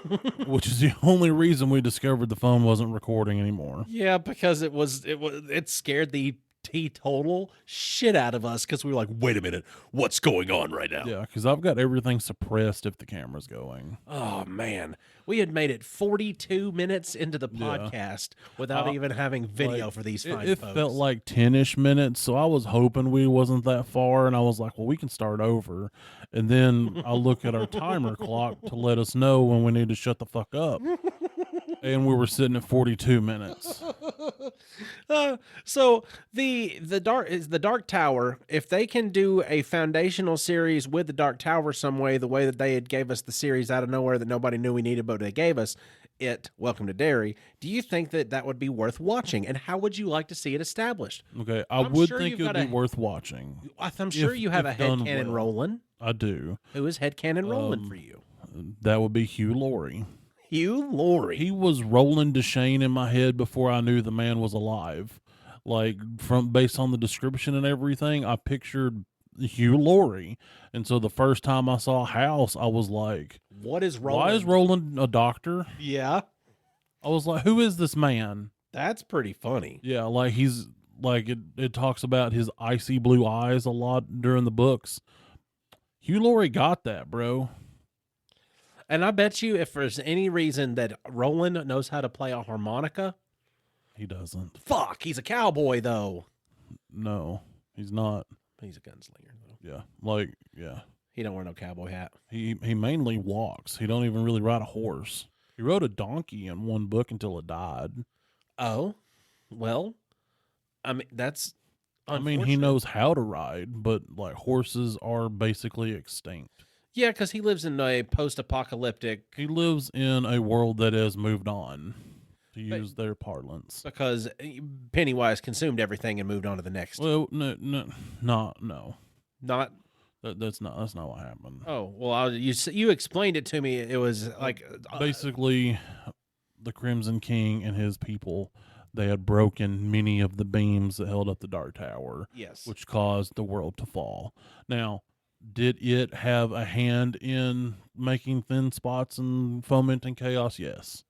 which is the only reason we discovered the phone wasn't recording anymore. Yeah, because it scared the teetotal shit out of us because we were like, wait a minute, what's going on right now? Yeah, because I've got everything suppressed if the camera's going. Oh man, we had made it 42 minutes into the Yeah. podcast without even having video Like, for these it, fine it folks. felt like 10-ish minutes, so I was hoping we wasn't that far, and I was like, well, we can start over. And then I look at our timer clock to let us know when we need to shut the fuck up. And we were sitting at 42 minutes. So the Dark Tower. If they can do a foundational series with the Dark Tower some way, the way that they had gave us the series out of nowhere that nobody knew we needed, but they gave us it. Welcome to Derry. Do you think that that would be worth watching? And how would you like to see it established? Okay, I I'm would sure think you've it would got be a- worth watching. I'm sure you have a if done headcanon well. rolling. I do. Who is headcanon rolling for you? That would be Hugh Laurie. Hugh Laurie. He was rolling Deshane in my head before I knew the man was alive. Like based on the description and everything, I pictured Hugh Laurie. And so the first time I saw House, I was like, What is rolling? why is Roland a doctor? Yeah, I was like, who is this man? that's pretty funny. Yeah, like he's like it talks about his icy blue eyes a lot during the books. Hugh Laurie got that, bro. And I bet you, if there's any reason that Roland knows how to play a harmonica, He doesn't. fuck, he's a cowboy though. No, he's not. He's a gunslinger though. Yeah, like yeah. He don't wear no cowboy hat. He mainly walks. He don't even really ride a horse. He rode a donkey in one book until it died. Oh, well, I mean that's. I mean, he knows how to ride, but like horses are basically extinct. Yeah, because he lives in a post-apocalyptic. He lives in a world that has moved on, to use their parlance. Because Pennywise consumed everything and moved on to the next. Well, no. Not. That's not what happened. Oh well, you explained it to me. It was like Basically, the Crimson King and his people, they had broken many of the beams that held up the Dark Tower, yes. which caused the world to fall. Now, did it have a hand in making thin spots and fomenting chaos? Yes.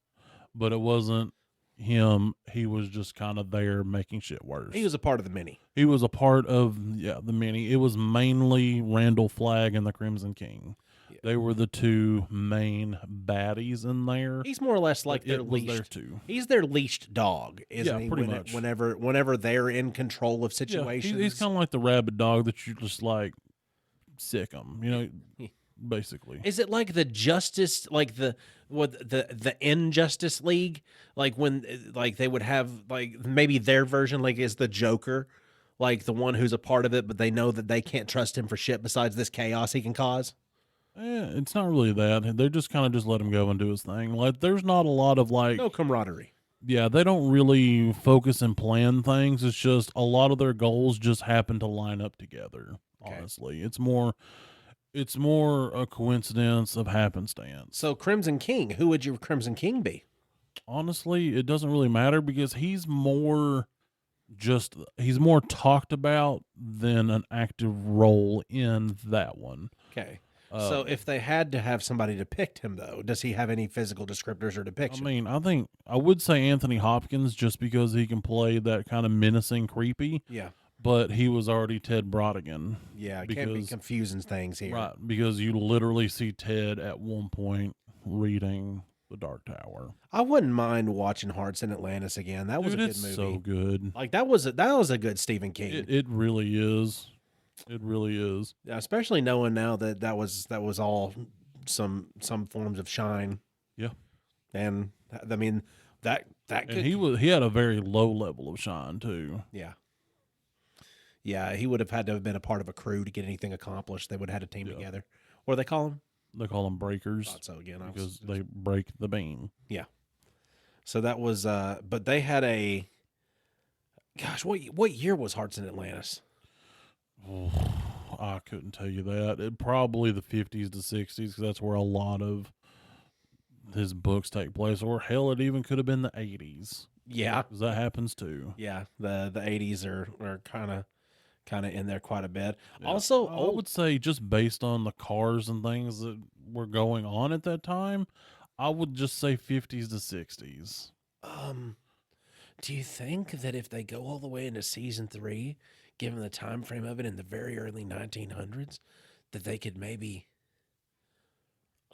But it wasn't him. He was just kind of there making shit worse. He was a part of the mini. He was a part of the many. It was mainly Randall Flagg and the Crimson King. Yeah. They were the two main baddies in there. He's more or less like but their it was leashed. there too. He's their leashed dog, isn't Yeah, he? pretty much. Whenever they're in control of Yeah, situations. he's kind of like the rabid dog that you just like sick him, basically. Is it like the Justice, like the Injustice League, like when like they would have like maybe their version like is the Joker, like the one who's a part of it, but they know that they can't trust him for shit besides this chaos he can cause. It's not really that. They just kind of just let him go and do his thing. Like, there's not a lot of like, No camaraderie. yeah, they don't really focus and plan things. It's just a lot of their goals just happen to line up together. Okay. Honestly, it's more a coincidence of happenstance. So Crimson King, who would your Crimson King be? Honestly, it doesn't really matter because he's more talked about than an active role in that one. Okay. So if they had to have somebody depict him, though, does he have any physical descriptors or I depiction? mean, I would say Anthony Hopkins just because he can play that kind of menacing, creepy, yeah. but he was already Ted Brodigan. Yeah, it can't be Because- confusing things here. Right, because you literally see Ted at one point reading The Dark Tower. I wouldn't mind watching Hearts in Atlantis again. That was Dude, a good it's movie. so good. Like that was a good Stephen King. It really is. It really is. Especially knowing now that was all some forms of shine. Yeah. And I mean that And could he had a very low level of shine too. yeah. Yeah, he would have had to have been a part of a crew to get anything accomplished. They would have had a team Yeah. together. What do they call them? They call them breakers Thought so again. because they break the beam. So that was but they had a gosh, what year was Hearts in Atlantis? I couldn't tell you that. It probably the 50s to 60s, because that's where a lot of his books take place. Or hell, it even could have been the 80s, Yeah, because that happens too. yeah. The 80s are kind of in there quite a bit. Yeah. Also, I old. would say just based on the cars and things that were going on at that time, I would just say 50s to 60s. Do you think that if they go all the way into season 3, given the time frame of it in the very early 1900s, that they could maybe?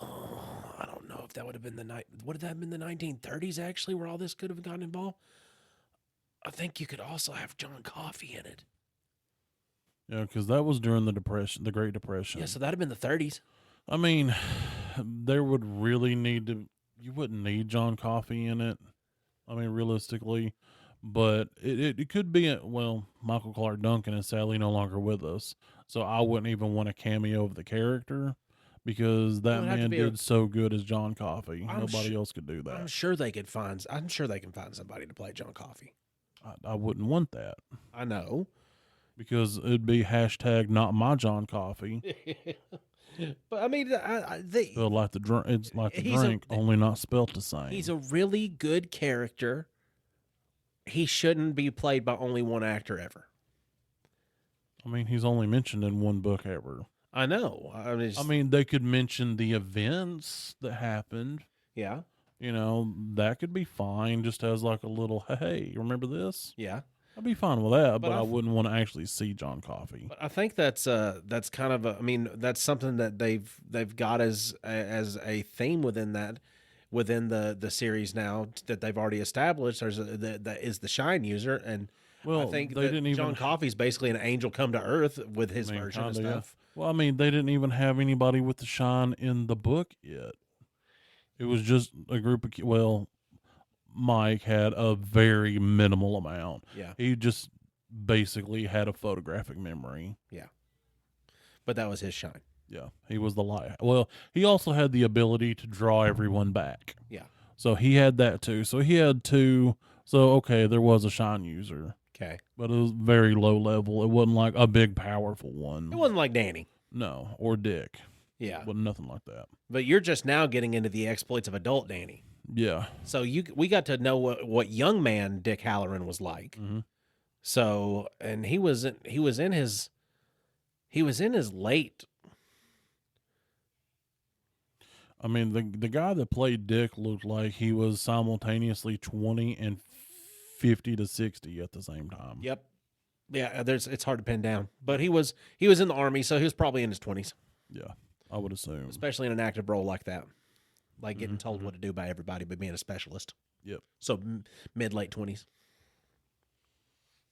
Oh, I don't know if that would have been the night. Would that have been the 1930s actually, where all this could have gotten involved? I think you could also have John Coffey in it. Yeah, because that was during the Depression, the Great Depression. Yeah, so that'd have been the 30s. I mean, there would really need to. You wouldn't need John Coffey in it. I mean, realistically, but it could be. Well, Michael Clark Duncan is sadly no longer with us, so I wouldn't even want a cameo of the character because that would have to man be a- did so good as John Coffey. I'm Nobody su- else could do that. I'm sure they could find. I'm sure they can find somebody to play John Coffey. I wouldn't want that I know. because it'd be hashtag not my John Coffey. But I mean, Feel like the drink. It's like the He's a- drink, only not spelt the same. he's a really good character. He shouldn't be played by only one actor ever. I mean, he's only mentioned in one book ever. I know. I mean, they could mention the events that happened. yeah, You know, that could be fine, just as like a little, hey, remember this? yeah. I'd be fine with that, but I I've- wouldn't want to actually see John Coffey. But I think that's kind of a. I mean, that's something that they've got as a theme within the series now that they've already established. That is the Shine user, and Well, I think they that didn't even. John Coffey's basically an angel come to earth with his I mean, version of kinda, yeah. stuff. Well, I mean, they didn't even have anybody with the shine in the book yet. It was just a group of. Well, Mike had a very minimal amount. Yeah, He just basically had a photographic memory. but that was his Shine. Yeah, he was the light. Well, he also had the ability to draw everyone back. Yeah. So he had that too. So he had two. So, okay, there was a shine user, Okay, but it was very low level. It wasn't like a big, powerful one. it wasn't like Danny. No, or Dick. Yeah, But nothing like that. but you're just now getting into the exploits of adult Danny. Yeah. So we got to know what young man Dick Halloran was like. Mhm. So, and he was in his late. I mean, the guy that played Dick looked like he was simultaneously 20 and 50 to 60 at the same time. Yep. Yeah, it's hard to pin down, but he was in the army, so he was probably in his 20s, Yeah, I would assume. especially in an active role like that, like getting told what to do by everybody, but being a specialist. Yep. So mid late 20s.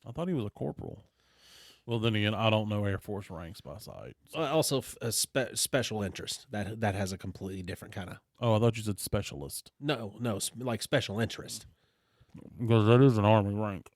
I thought he was a corporal. Well, then again, I don't know Air Force ranks by sight. So. Also, a special interest that has a completely different kind of Oh, I thought you said specialist. no, like special interest. Because that is an Army rank.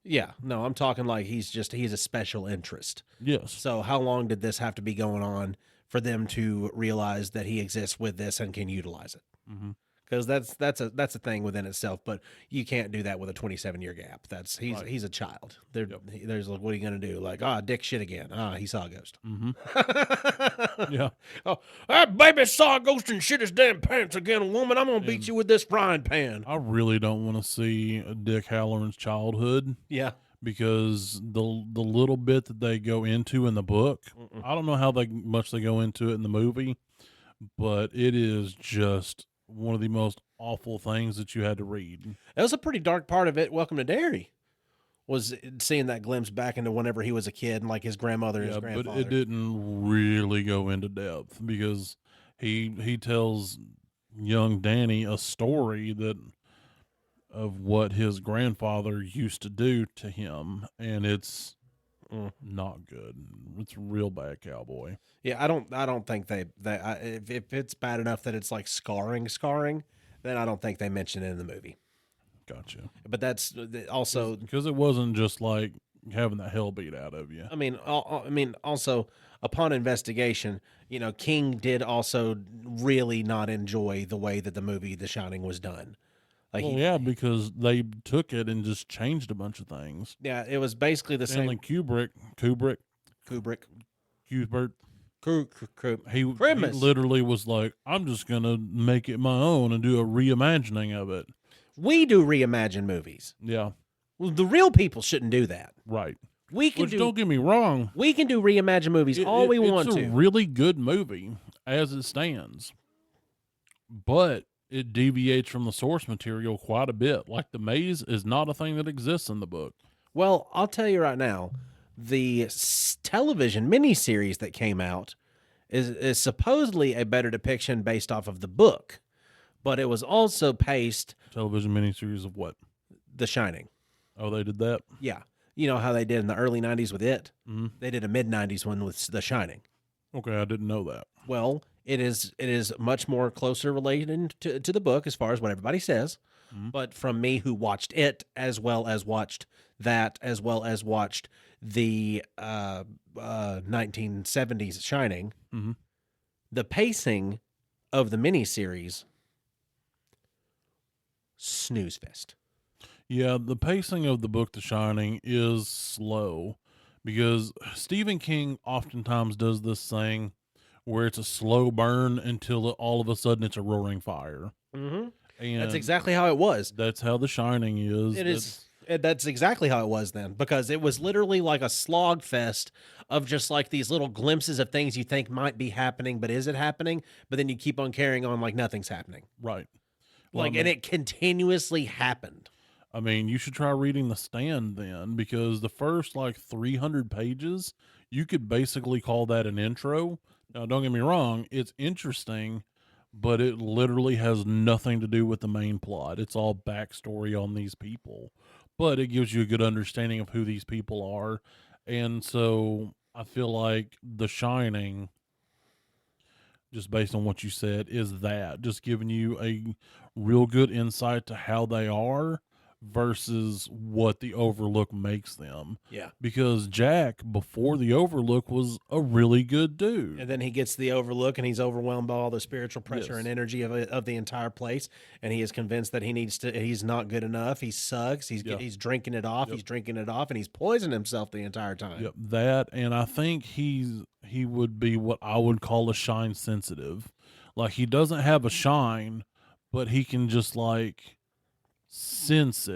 Yeah, no, I'm talking like he's a special interest. Yes. So how long did this have to be going on for them to realize that he exists with this and can utilize it? Mm-hmm. Because that's a thing within itself, but you can't do that with a 27-year gap. Right. He's a child. There's Yep. like, what are you gonna do? Like, Dick shit again. He saw a ghost. Mm-hmm. Yeah. Oh, that baby saw a ghost and shit his damn pants again, woman. I'm gonna beat you with this frying pan. I really don't want to see Dick Halloran's childhood Yeah. because the little bit that they go into in the book, I don't know how much they go into it in the movie, but it is just one of the most awful things that you had to read. That was a pretty dark part of it. Welcome to Derry was seeing that glimpse back into whenever he was a kid and like his grandmother and his But grandfather. it didn't really go into depth because he tells young Danny a story of what his grandfather used to do to him, and it's not good. It's real bad, cowboy. Yeah, I don't think if it's bad enough that it's like scarring, then I don't think they mention it in the movie. Gotcha. But that's also, Because it wasn't just like having the hell beat out of you. I mean, also upon investigation, King did also really not enjoy the way that the movie The Shining was done. Like, Well, yeah, because they took it and just changed a bunch of things. it was basically the Stanley same. Kubrick, Kubrick. Cuthbert. Cru- He Premise. literally was like, I'm just gonna make it my own and do a reimagining of it. We do reimagine movies. Yeah, Well, the real people shouldn't do that. right. We can Which do. don't get me wrong, We can do reimagine movies all we want it's to. a really good movie as it stands, but it deviates from the source material quite a bit. Like The Maze is not a thing that exists in the book. Well, I'll tell you right now, the television miniseries that came out is supposedly a better depiction based off of the book, but it was also paced Television miniseries of what? The Shining. Oh, they did that. Yeah. You know how they did in the early 90s with it? Mhm. They did a mid 90s one with The Shining. Okay, I didn't know that. Well, it is much more closer related to the book as far as what everybody says. Mhm. But from me who watched it as well as watched that as well as watched the 1970s Shining, Mhm. the pacing of the miniseries snooze fest. Yeah, the pacing of the book The Shining is slow because Stephen King oftentimes does this thing where it's a slow burn until all of a sudden it's a roaring fire. Mm-hmm. And That's exactly how it was. that's how The Shining is. It is. That's exactly how it was then, because it was literally like a slog fest of just like these little glimpses of things you think might be happening, but is it happening? But then you keep on carrying on like nothing's happening. Right. Well, Like, I mean, and it continuously happened. I mean, you should try reading The Stand then, because the first like 300 pages, you could basically call that an intro. Now, don't get me wrong, it's interesting, but it literally has nothing to do with the main plot. It's all backstory on these people, but it gives you a good understanding of who these people are. And so I feel like The Shining, just based on what you said, is that just giving you a real good insight to how they are versus what the Overlook makes them. Yeah. Because Jack, before the Overlook, was a really good dude. And then he gets the Overlook, and he's overwhelmed by all the spiritual pressure Yes. and energy of the entire place. And he is convinced that he's not good enough. He sucks. Yeah. He's drinking it off. Yep. He's drinking it off, and he's poisoning himself the entire time. Yep, that, and I think he would be what I would call a shine sensitive. Like, he doesn't have a shine, but he can just like sense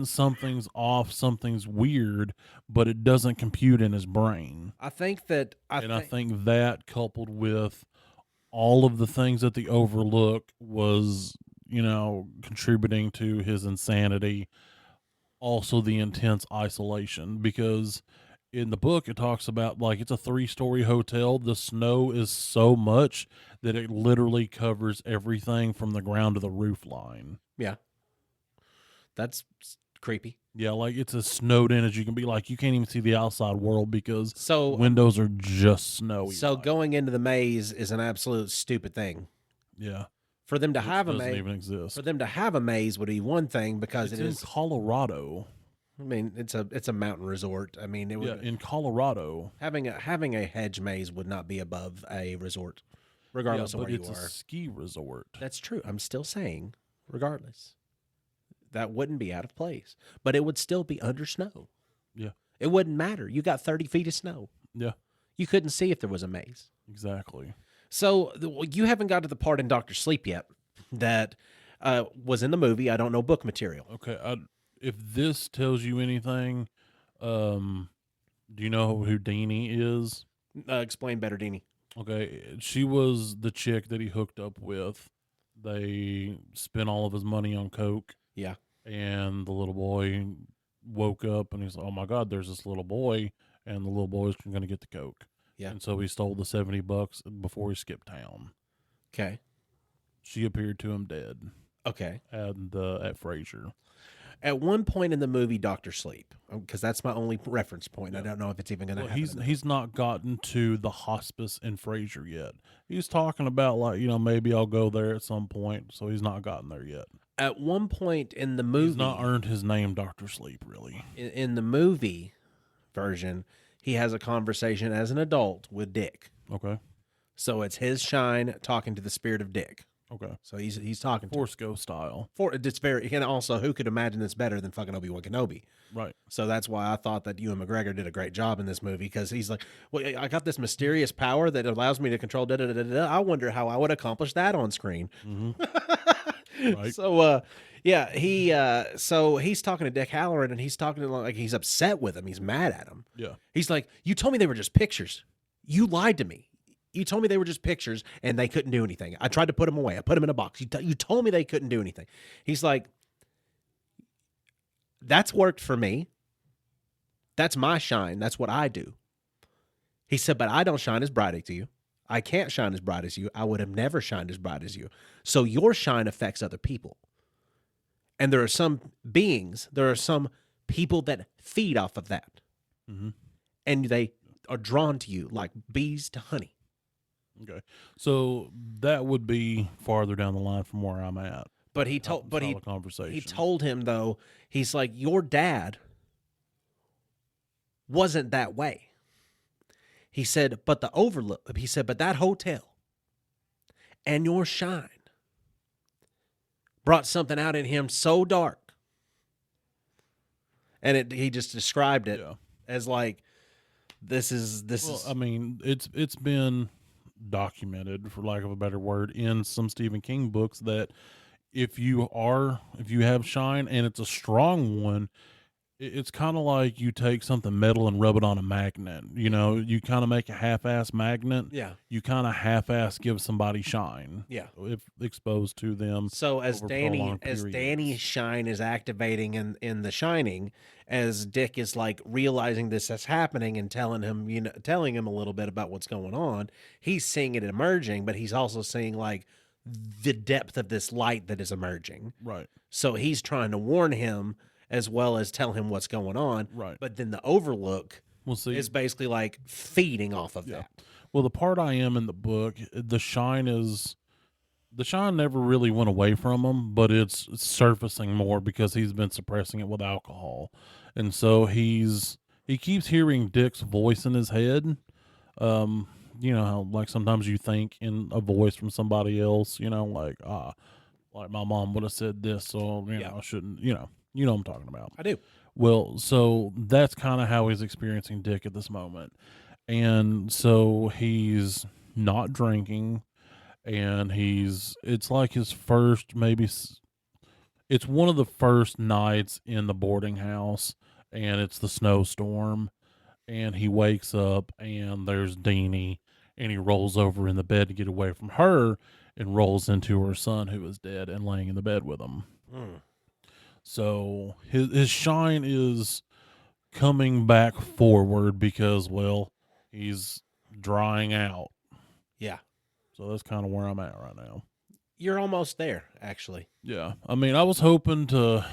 something's off, something's weird, but it doesn't compute in his brain. I think that I think that, coupled with all of the things that the Overlook was, contributing to his insanity, also the intense isolation, because in the book it talks about like it's a 3-story hotel. The snow is so much that it literally covers everything from the ground to the roof line. yeah, that's creepy. Yeah, like it's as snowed in as you can be. Like you can't even see the outside world because So windows are just snowy. So like. going into the maze is an absolute stupid thing. Yeah, For them to which have a doesn't maze, even exist. for them to have a maze would be one thing because It's it in is. Colorado. I mean, it's a mountain resort. I mean, it would, Yeah, in Colorado. having a hedge maze would not be above a resort, regardless Yeah, of but where it's you a are. ski resort. That's true. I'm still saying, regardless, that wouldn't be out of place, but it would still be under snow. Yeah, It wouldn't matter. You got 30 feet of snow. yeah, You couldn't see if there was a maze. exactly. So you haven't got to the part in Doctor Sleep yet that was in the movie. I don't know book material. Okay, if this tells you anything, do you know who Deanie is? Explain better, Deanie. Okay, she was the chick that he hooked up with. They spent all of his money on coke, Yeah. and the little boy woke up and he's like, "Oh my God, there's this little boy, and the little boy's going to get the coke." Yeah. And so he stole the $70 before he skipped town. Okay. She appeared to him dead Okay. at Fraser. At one point in the movie Doctor Sleep, because that's my only reference point. I Yeah. don't know if it's even going to Well, happen. he's not gotten to the hospice in Fraser yet. He's talking about like, maybe I'll go there at some point. So he's not gotten there yet. At one point in the movie, He's not earned his name, Dr. Sleep, really. in the movie version, he has a conversation as an adult with Dick. Okay. So it's his shine talking to the spirit of Dick. Okay. So he's talking to Force Ghost style. it's very, and also who could imagine this better than fucking Obi-Wan Kenobi? Right. So that's why I thought that Ewan McGregor did a great job in this movie, because he's like, well, I got this mysterious power that allows me to control da da da da da. I wonder how I would accomplish that on screen. Right. So yeah, so he's talking to Dick Halloran, and he's talking to him like he's upset with him. He's mad at him. Yeah. He's like, you told me they were just pictures. You lied to me. You told me they were just pictures and they couldn't do anything. I tried to put them away. I put them in a box. You told me they couldn't do anything. He's like, that's worked for me. That's my shine. That's what I do. He said, but I don't shine as bright as you. I can't shine as bright as you. I would have never shined as bright as you. So your shine affects other people. And there are some beings, there are some people that feed off of that. Mm-hmm. And they are drawn to you like bees to honey. Okay. So that would be farther down the line from where I'm at. But he told, but he conversation. told him though, he's like, your dad wasn't that way. He said, but the overlook, he said, but that hotel and your shine brought something out in him so dark. And he just described it as like, this is. I mean, it's been documented, for lack of a better word, in some Stephen King books that if you have shine and it's a strong one, it's kind of like you take something metal and rub it on a magnet. You know, you kind of make a half-ass magnet. Yeah. You kind of half-ass give somebody shine. Yeah. If exposed to them. So as over Danny's periods. shine is activating in The Shining, as Dick is like realizing this is happening and telling him a little bit about what's going on, he's seeing it emerging, but he's also seeing like the depth of this light that is emerging. Right. So he's trying to warn him as well as tell him what's going on. Right. But then the Overlook We'll see. is basically like feeding off of that. Well, the part I am in the book, the shine never really went away from him, but it's surfacing more because he's been suppressing it with alcohol. And so he keeps hearing Dick's voice in his head. You know how like sometimes you think in a voice from somebody else, you know, like my mom would have said this, so you know, I shouldn't, you know what I'm talking about. I do. Well, so that's kind of how he's experiencing Dick at this moment. And so he's not drinking, and it's like his first, it's one of the first nights in the boarding house, and it's the snowstorm, and he wakes up, and there's Deanie, and he rolls over in the bed to get away from her, and rolls into her son, who is dead and laying in the bed with him. So his shine is coming back forward because, well, he's drying out. Yeah. So that's kind of where I'm at right now. You're almost there, actually. Yeah. I mean, I was hoping to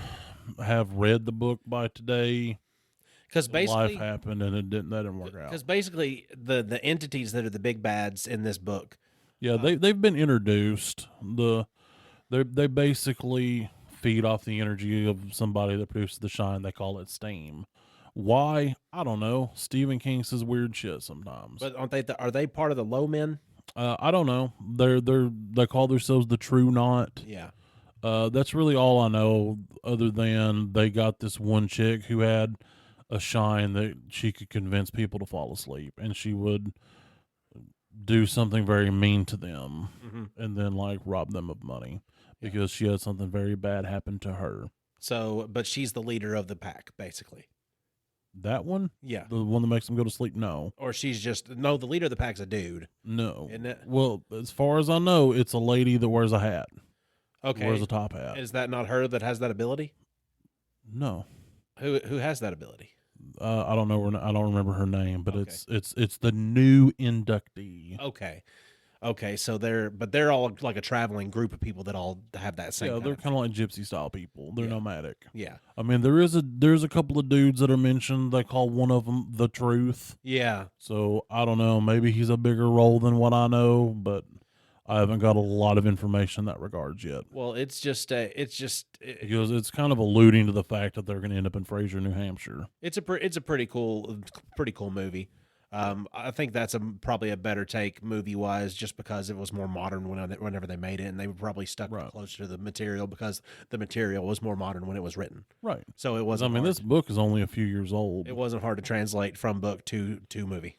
have read the book by today. Because basically life happened and that didn't work out. Because basically the entities that are the big bads in this book. Yeah, they've been introduced. They basically feed off the energy of somebody that produces the shine. They call it steam. Why? I don't know. Stephen King says weird shit sometimes. But aren't they? Are they part of the low men? I don't know. They call themselves the True Knot. Yeah. That's really all I know. Other than they got this one chick who had a shine that she could convince people to fall asleep, and she would do something very mean to them, and then like rob them of money. Because she had something very bad happen to her. So, but she's the leader of the pack, basically. That one? Yeah. The one that makes them go to sleep? No. Or she's just, no, the leader of the pack's a dude. No. Isn't it? Well, as far as I know, it's a lady that wears a hat. Okay. Wears a top hat. Is that not her that has that ability? No. Who has that ability? I don't know. I don't remember her name, but Okay. it's the new inductee. Okay, so they're all like a traveling group of people that all have that same. Yeah, kind they're of- kind of like gypsy style people. They're nomadic. Yeah. I mean, there's a couple of dudes that are mentioned. They call one of them the Truth. Yeah. So I don't know. Maybe he's a bigger role than what I know, but I haven't got a lot of information in that regards yet. Well, Because it's kind of alluding to the fact that they're going to end up in Fraser, New Hampshire. it's a pretty cool movie. I think that's probably a better take movie wise, just because it was more modern whenever they made it, and they were probably stuck Right. closer to the material because the material was more modern when it was written. Right. So it 'Cause, wasn't. I mean, hard. this book is only a few years old. It wasn't hard to translate from book to movie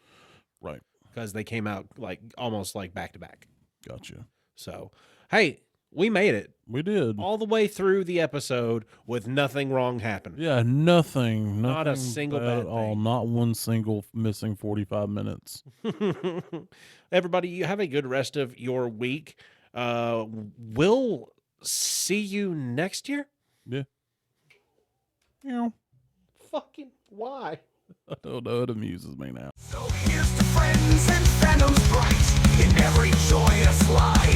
Right. because they came out like almost like back to back. Gotcha. So, hey, we made it We did. all the way through the episode with nothing wrong happen. Yeah, nothing. Not a nothing single bad bad at all. thing. Not one single missing 45 minutes. Everybody, you have a good rest of your week. We'll see you next year. Yeah. Fucking why? I don't know. It amuses me now. So here's to friends and phantoms bright in every joyous life.